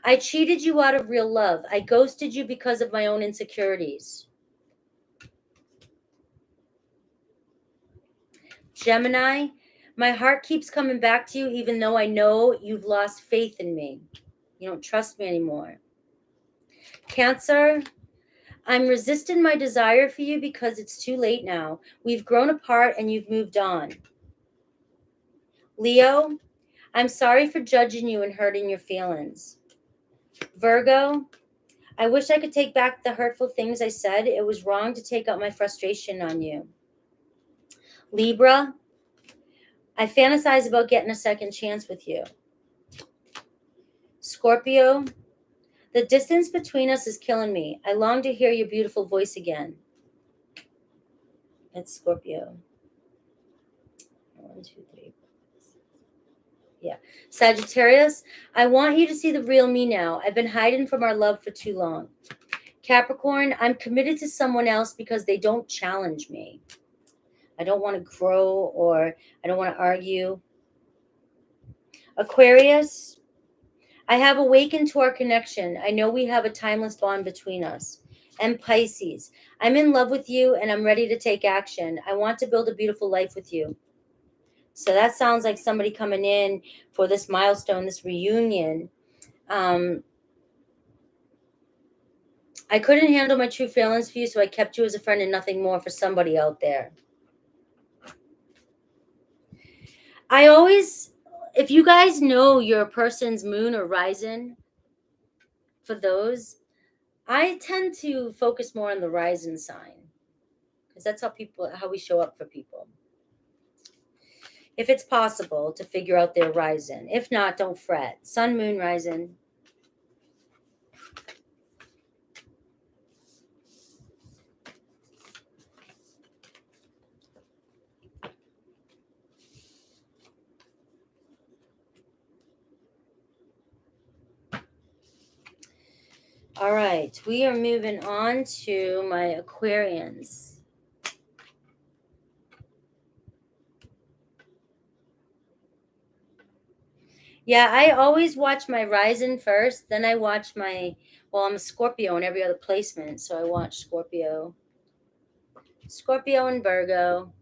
I cheated you out of real love. I ghosted you because of my own insecurities. Gemini, my heart keeps coming back to you even though I know you've lost faith in me. You don't trust me anymore. Cancer, I'm resisting my desire for you because it's too late now. We've grown apart and you've moved on. Leo, I'm sorry for judging you and hurting your feelings. Virgo, I wish I could take back the hurtful things I said. It was wrong to take out my frustration on you. Libra, I fantasize about getting a second chance with you. Scorpio, the distance between us is killing me. I long to hear your beautiful voice again. It's Scorpio. 1, 2, 3. Yeah. Sagittarius, I want you to see the real me now. I've been hiding from our love for too long. Capricorn, I'm committed to someone else because they don't challenge me. I don't want to grow or I don't want to argue. Aquarius, I have awakened to our connection. I know we have a timeless bond between us. And Pisces, I'm in love with you and I'm ready to take action. I want to build a beautiful life with you. So that sounds like somebody coming in for this milestone, this reunion. I couldn't handle my true feelings for you, so I kept you as a friend and nothing more for somebody out there. I always, if you guys know your person's moon or rising, for those, I tend to focus more on the rising sign because that's how we show up for people. If it's possible to figure out their rising. If not, don't fret. Sun, moon, rising. All right, we are moving on to my Aquarians. Yeah, I always watch my rising first, then I watch my, well, I'm a Scorpio in every other placement, so I watch Scorpio and Virgo.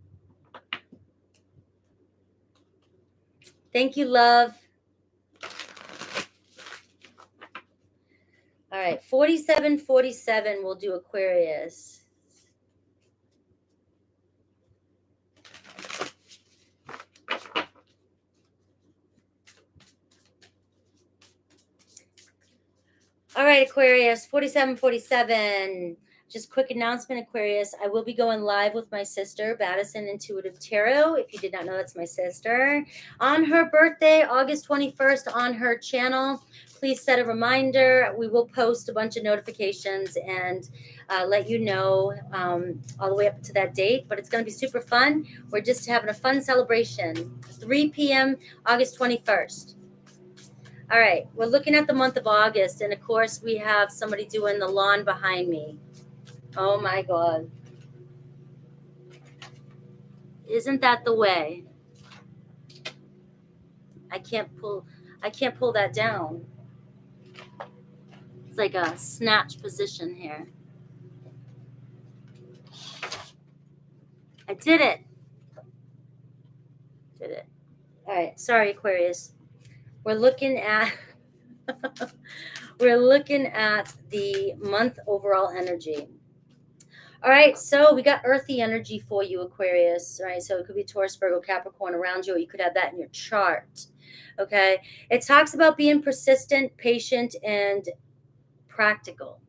Thank you, love. All right, 4747 we'll do Aquarius. All right, Aquarius, 4747. Just quick announcement, Aquarius. I will be going live with my sister, Baddison Intuitive Tarot. If you did not know, that's my sister. On her birthday, August 21st, on her channel. Please set a reminder. We will post a bunch of notifications and let you know all the way up to that date. But it's going to be super fun. We're just having a fun celebration. 3 p.m., August 21st. All right, we're looking at the month of August, and of course, we have somebody doing the lawn behind me. Oh my God. Isn't that the way? I can't pull that down. It's like a snatch position here. I did it. All right, sorry, Aquarius. We're looking at the month overall energy. All right, so we got earthy energy for you, Aquarius. All right, so it could be Taurus, Virgo, Capricorn around you, or you could have that in your chart. Okay, it talks about being persistent, patient, and practical.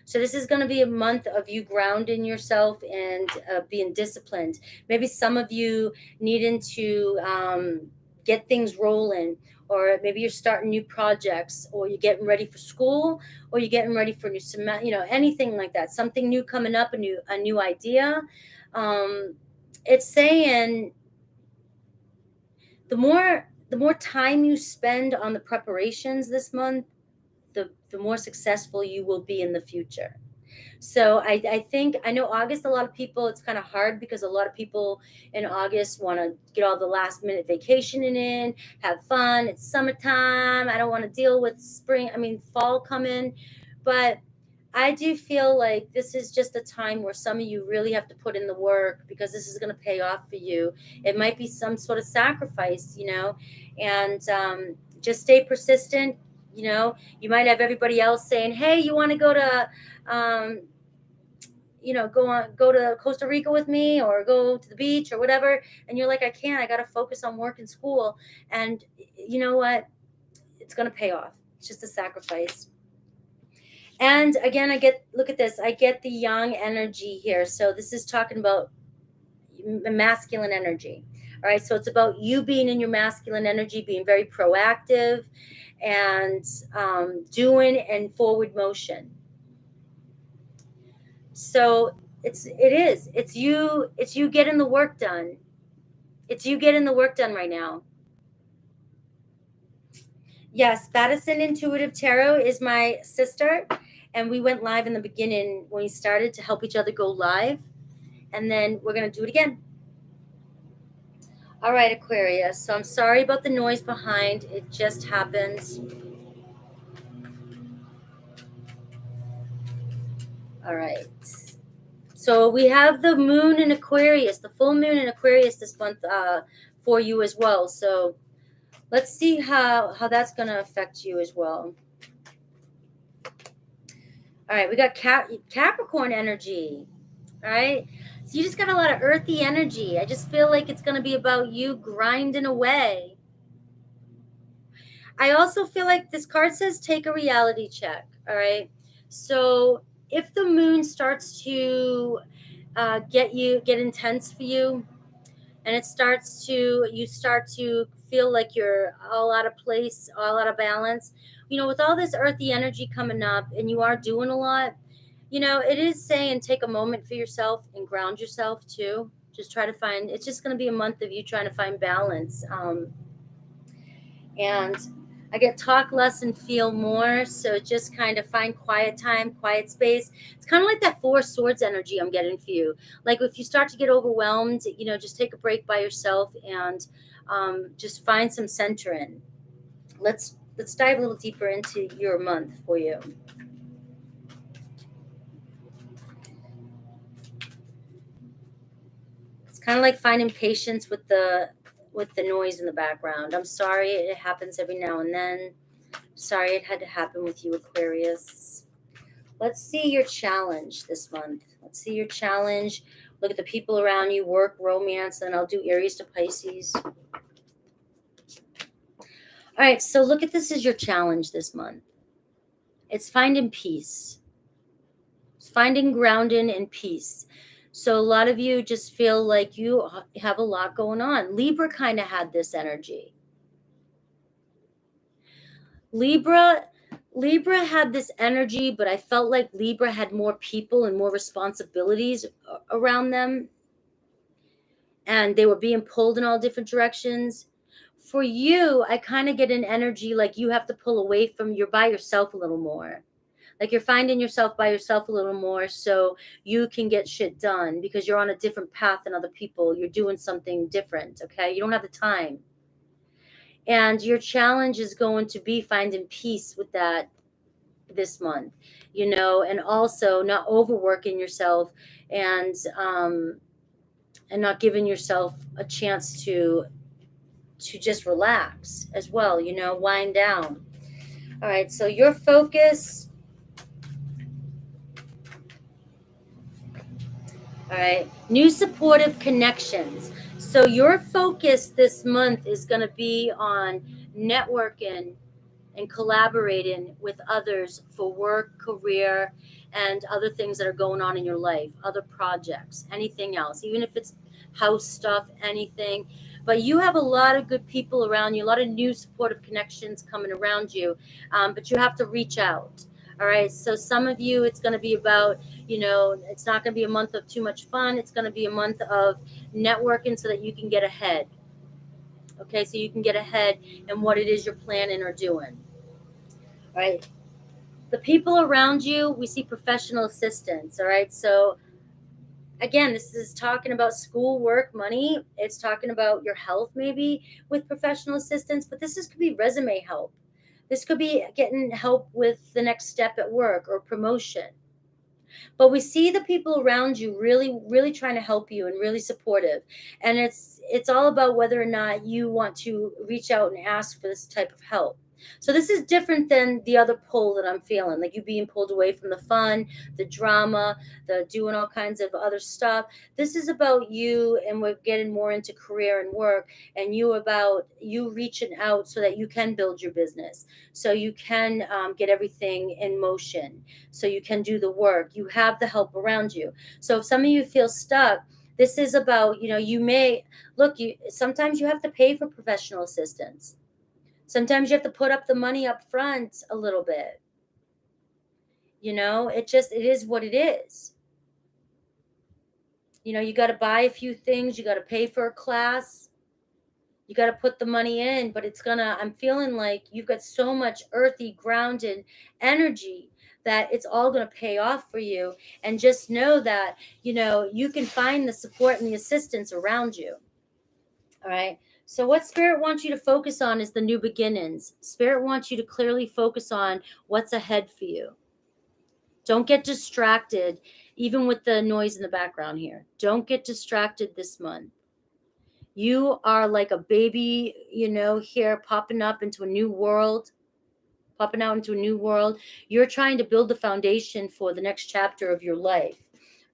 So this is going to be a month of you grounding yourself and being disciplined. Maybe some of you needing to get things rolling, or maybe you're starting new projects, or you're getting ready for school, or you're getting ready for new semester, anything like that. Something new coming up, a new idea. It's saying the more time you spend on the preparations this month, the more successful you will be in the future. So I think, I know August, a lot of people, it's kind of hard because a lot of people in August want to get all the last minute vacationing in, have fun. It's summertime. I don't want to deal with fall coming. But I do feel like this is just a time where some of you really have to put in the work, because this is going to pay off for you. It might be some sort of sacrifice, and just stay persistent. You might have everybody else saying, hey, you want to go to go to Costa Rica with me, or go to the beach or whatever, and you're like, I got to focus on work and school. And you know what, it's going to pay off. It's just a sacrifice. And again, look at this, I get the yang energy here. So this is talking about masculine energy. All right, so it's about you being in your masculine energy, being very proactive, and doing and forward motion. So it's you getting the work done. It's you getting the work done right now. Yes, Madison Intuitive Tarot is my sister, and we went live in the beginning when we started to help each other go live, and then we're going to do it again. All right, Aquarius. So I'm sorry about the noise behind. It just happens. All right. So we have the moon in Aquarius, the full moon in Aquarius this month for you as well. So let's see how that's going to affect you as well. All right, we got Capricorn energy. All right. So you just got a lot of earthy energy. I just feel like it's going to be about you grinding away. I also feel like this card says take a reality check. All right. So if the moon starts to get intense for you, and you start to feel like you're all out of place, all out of balance, with all this earthy energy coming up, and you are doing a lot, it is saying take a moment for yourself and ground yourself too. Just try to find, it's just going to be a month of you trying to find balance. And I get talk less and feel more. So just kind of find quiet time, quiet space. It's kind of like that Four Swords energy I'm getting for you. Like if you start to get overwhelmed, just take a break by yourself and just find some centering. Let's dive a little deeper into your month for you. It's kind of like finding patience with the noise in the background. I'm sorry, it happens every now and then. Sorry it had to happen with you, Aquarius. Let's see your challenge this month. Let's see your challenge. Look at the people around you, work, romance, and I'll do Aries to Pisces. All right, so look at this as your challenge this month. It's finding peace. It's finding grounding and peace. So a lot of you just feel like you have a lot going on. Libra kind of had this energy. Libra had this energy, but I felt like Libra had more people and more responsibilities around them, and they were being pulled in all different directions. For you, I kind of get an energy like you have to pull away from, you're by yourself a little more. Like you're finding yourself by yourself a little more so you can get shit done, because you're on a different path than other people. You're doing something different, okay? You don't have the time. And your challenge is going to be finding peace with that this month, and also not overworking yourself, and not giving yourself a chance to just relax as well, wind down. All right, so your focus. All right, new supportive connections. So your focus this month is going to be on networking and collaborating with others for work, career, and other things that are going on in your life, other projects, anything else, even if it's house stuff, anything. But you have a lot of good people around you, a lot of new supportive connections coming around you, but you have to reach out. All right. So some of you, it's going to be about, it's not going to be a month of too much fun. It's going to be a month of networking so that you can get ahead. Okay. So you can get ahead in what it is you're planning or doing. All right. The people around you, we see professional assistants. All right. So again, this is talking about school, work, money. It's talking about your health, maybe with professional assistance, but could be resume help. This could be getting help with the next step at work or promotion. But we see the people around you really, really trying to help you and really supportive. And it's all about whether or not you want to reach out and ask for this type of help. So this is different than the other pull that I'm feeling, like you being pulled away from the fun, the drama, the doing all kinds of other stuff. This is about you, and we're getting more into career and work, and about you reaching out so that you can build your business, so you can get everything in motion, so you can do the work. You have the help around you. So if some of you feel stuck, this is about, you may look, sometimes you have to pay for professional assistance. Sometimes you have to put up the money up front a little bit. It is what it is. You got to buy a few things. You got to pay for a class. You got to put the money in, but I'm feeling like you've got so much earthy, grounded energy that it's all going to pay off for you. And just know that, you can find the support and the assistance around you. All right. So what Spirit wants you to focus on is the new beginnings. Spirit wants you to clearly focus on what's ahead for you. Don't get distracted, even with the noise in the background here. Don't get distracted this month. You are like a baby, here popping out into a new world. You're trying to build the foundation for the next chapter of your life.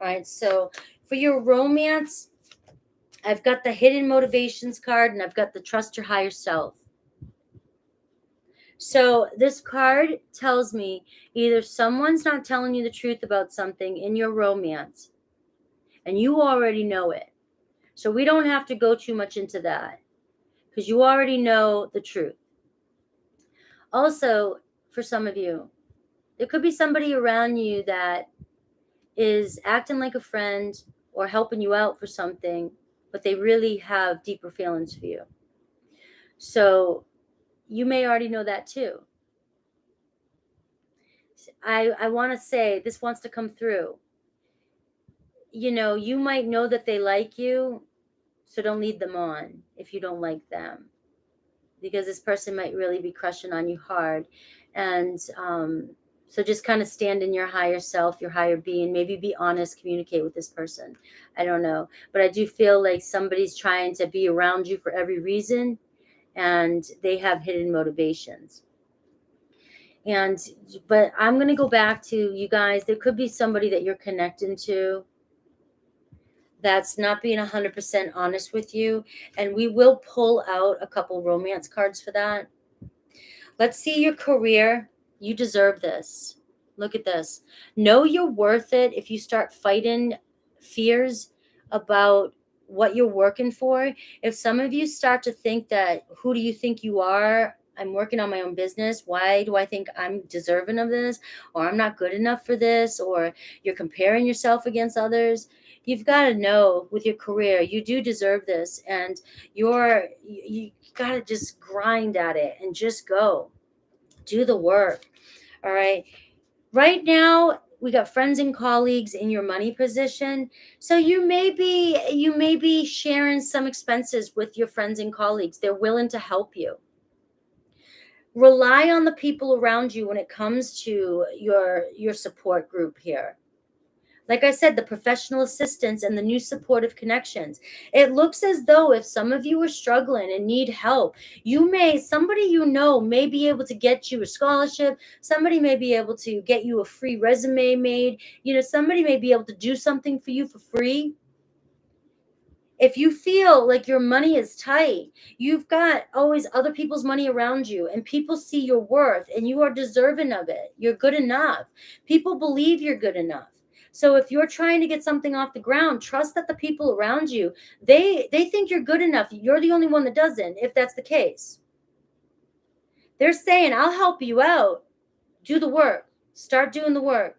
All right. So for your romance, I've got the hidden motivations card, and I've got the trust your higher self. So this card tells me either someone's not telling you the truth about something in your romance, and you already know it. So we don't have to go too much into that, because you already know the truth. Also, for some of you, there could be somebody around you that is acting like a friend or helping you out for something, but they really have deeper feelings for you. So you may already know that too. I want to say, this wants to come through. You might know that they like you, so don't lead them on if you don't like them, because this person might really be crushing on you hard. And so just kind of stand in your higher self, your higher being, maybe be honest, communicate with this person. I don't know. But I do feel like somebody's trying to be around you for every reason, and they have hidden motivations. But I'm going to go back to you guys. There could be somebody that you're connecting to that's not being 100% honest with you. And we will pull out a couple romance cards for that. Let's see your career. You deserve this. Look at this. Know you're worth it if you start fighting fears about what you're working for. If some of you start to think that, who do you think you are? I'm working on my own business. Why do I think I'm deserving of this? Or I'm not good enough for this? Or you're comparing yourself against others. You've got to know with your career, you do deserve this. And you got to just grind at it and just go. Do the work. All right. Right now, we got friends and colleagues in your money position. So you may be sharing some expenses with your friends and colleagues. They're willing to help you. Rely on the people around you when it comes to your support group here. Like I said, the professional assistance and the new supportive connections. It looks as though if some of you are struggling and need help, somebody may be able to get you a scholarship. Somebody may be able to get you a free resume made. Somebody may be able to do something for you for free. If you feel like your money is tight, you've got always other people's money around you, and people see your worth and you are deserving of it. You're good enough. People believe you're good enough. So if you're trying to get something off the ground, trust that the people around you, they think you're good enough. You're the only one that doesn't, if that's the case. They're saying, I'll help you out. Do the work. Start doing the work.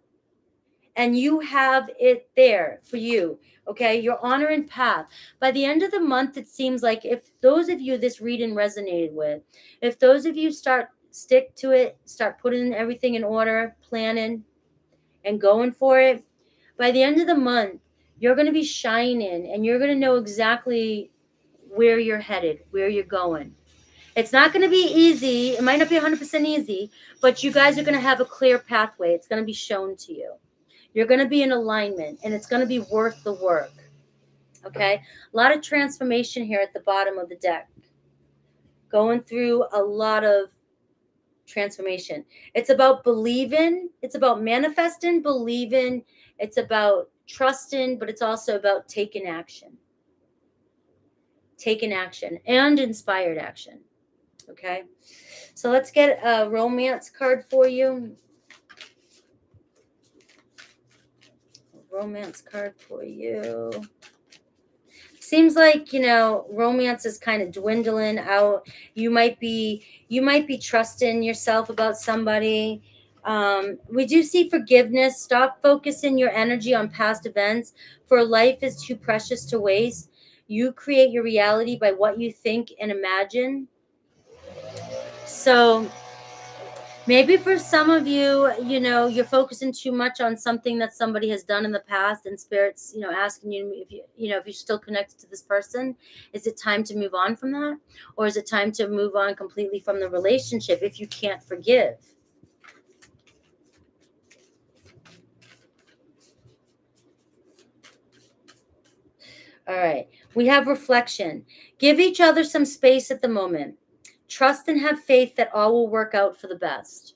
And you have it there for you. Okay, your honor and path. By the end of the month, it seems like if those of you this reading resonated with, if those of you stick to it, start putting everything in order, planning, and going for it, by the end of the month, you're going to be shining and you're going to know exactly where you're headed, where you're going. It's not going to be easy. It might not be 100% easy, but you guys are going to have a clear pathway. It's going to be shown to you. You're going to be in alignment, and it's going to be worth the work. Okay? A lot of transformation here at the bottom of the deck. Going through a lot of transformation. It's about believing. It's about manifesting, believing. It's about trusting, but it's also about taking action. Taking action and inspired action. Okay? So let's get a romance card for you. Romance card for you. Seems like, romance is kind of dwindling out. You might be trusting yourself about somebody. We do see forgiveness. Stop focusing your energy on past events, for life is too precious to waste. You create your reality by what you think and imagine. So maybe for some of you, you're focusing too much on something that somebody has done in the past, and Spirit's, asking you if if you're still connected to this person. Is it time to move on from that? Or is it time to move on completely from the relationship if you can't forgive? All right. We have reflection. Give each other some space at the moment. Trust and have faith that all will work out for the best.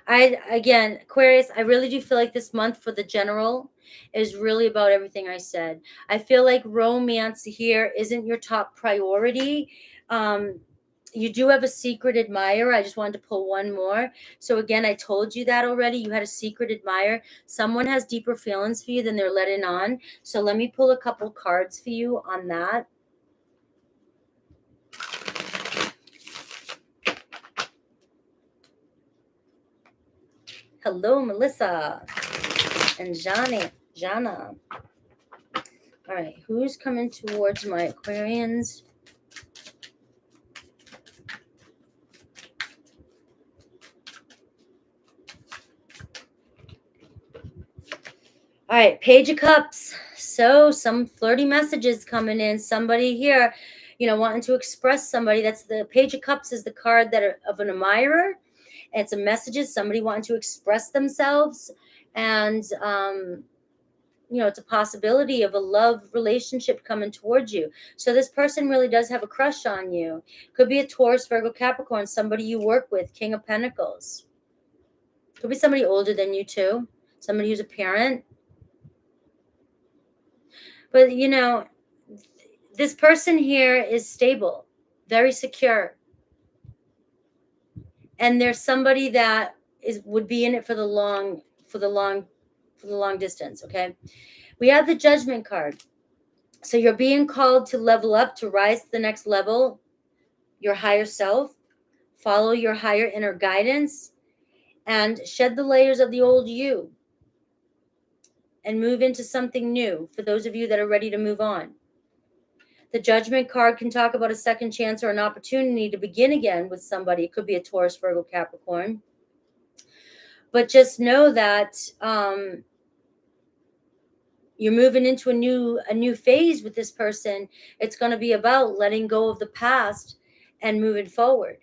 Again, Aquarius, I really do feel like this month for the general is really about everything I said. I feel like romance here isn't your top priority. You do have a secret admirer. I just wanted to pull one more. So again, I told you that already. You had a secret admirer. Someone has deeper feelings for you than they're letting on. So let me pull a couple cards for you on that. Hello, Melissa and Jana. All right, who's coming towards my Aquarians? All right, Page of Cups. So some flirty messages coming in. Somebody here, wanting to express somebody. That's the Page of Cups is the card of an admirer. And it's a messages, somebody wanting to express themselves. And, it's a possibility of a love relationship coming towards you. So this person really does have a crush on you. Could be a Taurus, Virgo, Capricorn, somebody you work with, King of Pentacles. Could be somebody older than you too. Somebody who's a parent. But, this person here is stable, very secure. And there's somebody that would be in it for the long distance, okay? We have the Judgment card. So you're being called to level up, to rise to the next level, your higher self, follow your higher inner guidance, and shed the layers of the old you and move into something new for those of you that are ready to move on. The Judgment card can talk about a second chance or an opportunity to begin again with somebody. It could be a Taurus, Virgo, Capricorn. But just know that you're moving into a new phase with this person. It's going to be about letting go of the past and moving forward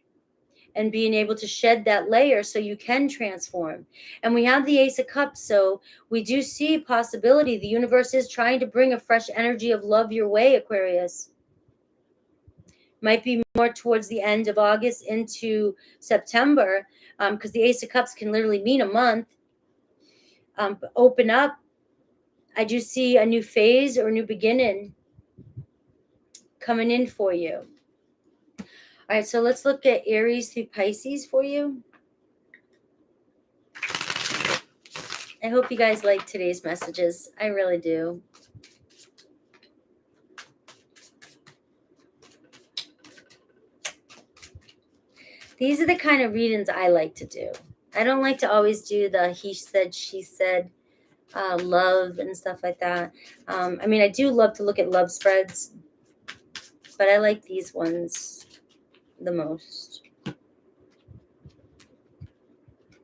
and being able to shed that layer so you can transform. And we have the Ace of Cups, so we do see a possibility. The universe is trying to bring a fresh energy of love your way, Aquarius. Might be more towards the end of August into September, because the Ace of Cups can literally mean a month. Open up. I do see a new phase or a new beginning coming in for you. All right, so let's look at Aries through Pisces for you. I hope you guys like today's messages. I really do. These are the kind of readings I like to do. I don't like to always do the he said, she said, love and stuff like that. I mean, I do love to look at love spreads, but I like these ones the most.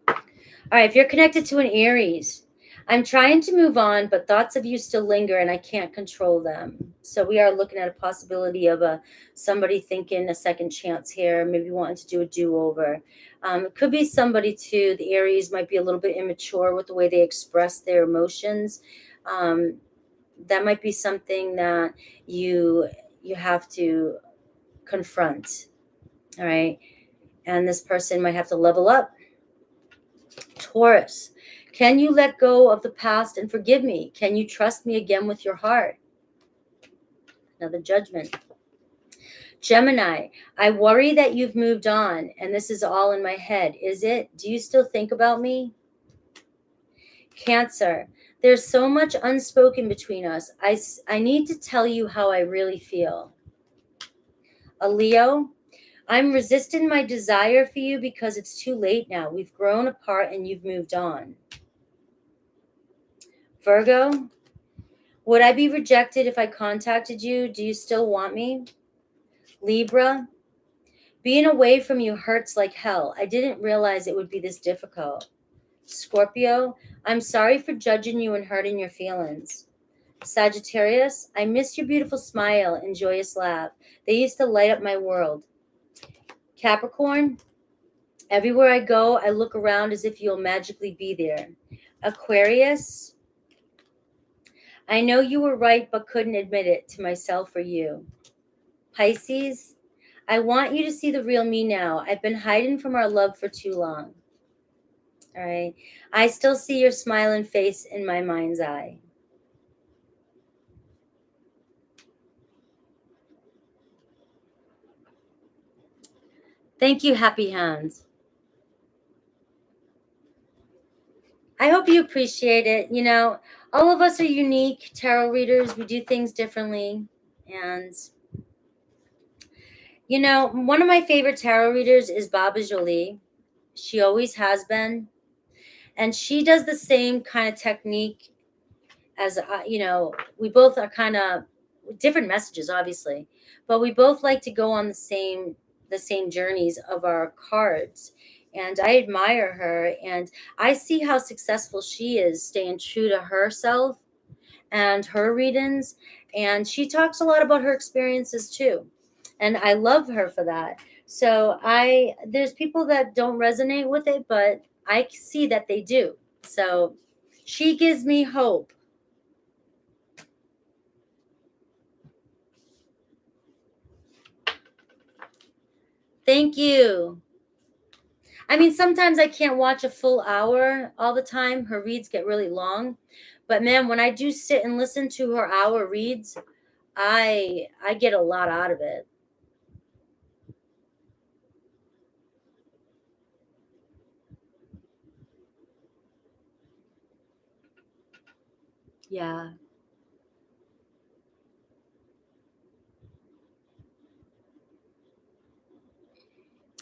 All right, if you're connected to an Aries, I'm trying to move on, but thoughts of you still linger and I can't control them. So we are looking at a possibility of somebody thinking a second chance here, maybe wanting to do a do-over. It could be somebody too. The Aries might be a little bit immature with the way they express their emotions. That might be something that you have to confront. All right. And this person might have to level up. Taurus, can you let go of the past and forgive me? Can you trust me again with your heart? Another Judgment. Gemini, I worry that you've moved on and this is all in my head. Is it? Do you still think about me? Cancer, there's so much unspoken between us. I need to tell you how I really feel. A Leo, I'm resisting my desire for you because it's too late now. We've grown apart and you've moved on. Virgo, would I be rejected if I contacted you? Do you still want me? Libra, being away from you hurts like hell. I didn't realize it would be this difficult. Scorpio, I'm sorry for judging you and hurting your feelings. Sagittarius, I miss your beautiful smile and joyous laugh. They used to light up my world. Capricorn, everywhere I go, I look around as if you'll magically be there. Aquarius, I know you were right but couldn't admit it to myself or you. Pisces, I want you to see the real me now. I've been hiding from our love for too long. All right. I still see your smiling face in my mind's eye. Thank you, happy hands. I hope you appreciate it. You know, all of us are unique tarot readers. We do things differently. And, you know, one of my favorite tarot readers is Baba Jolie. She always has been. And she does the same kind of technique as, you know, we both are kind of different messages, obviously. But we both like to go on the same journeys of our cards. And I admire her and I see how successful she is staying true to herself and her readings. And she talks a lot about her experiences too. And I love her for that. So there's people that don't resonate with it, but I see that they do. So she gives me hope. Thank you. I mean, sometimes I can't watch a full hour all the time. Her reads get really long. But man, when I do sit and listen to her hour reads, I get a lot out of it. Yeah.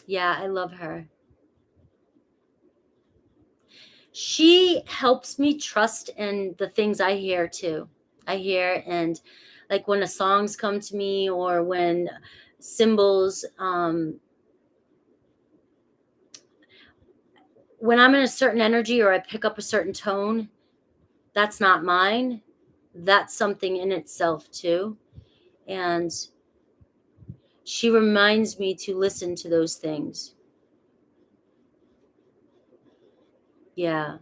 Yeah, I love her. She helps me trust in the things I hear too. I hear and like when the songs come to me or when symbols when I'm in a certain energy or I pick up a certain tone, that's not mine. That's something in itself too. And she reminds me to listen to those things. Yeah.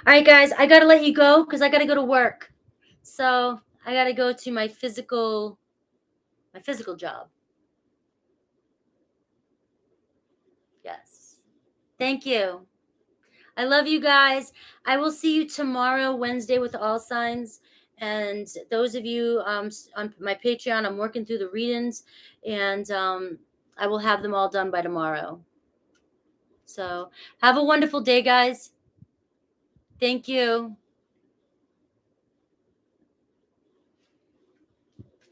All right, guys, I got to let you go because I got to go to work. So I got to go to my physical job. Yes. Thank you. I love you guys. I will see you tomorrow, Wednesday, with all signs. And those of you on my Patreon, I'm working through the readings, and I will have them all done by tomorrow. So have a wonderful day, guys. Thank you.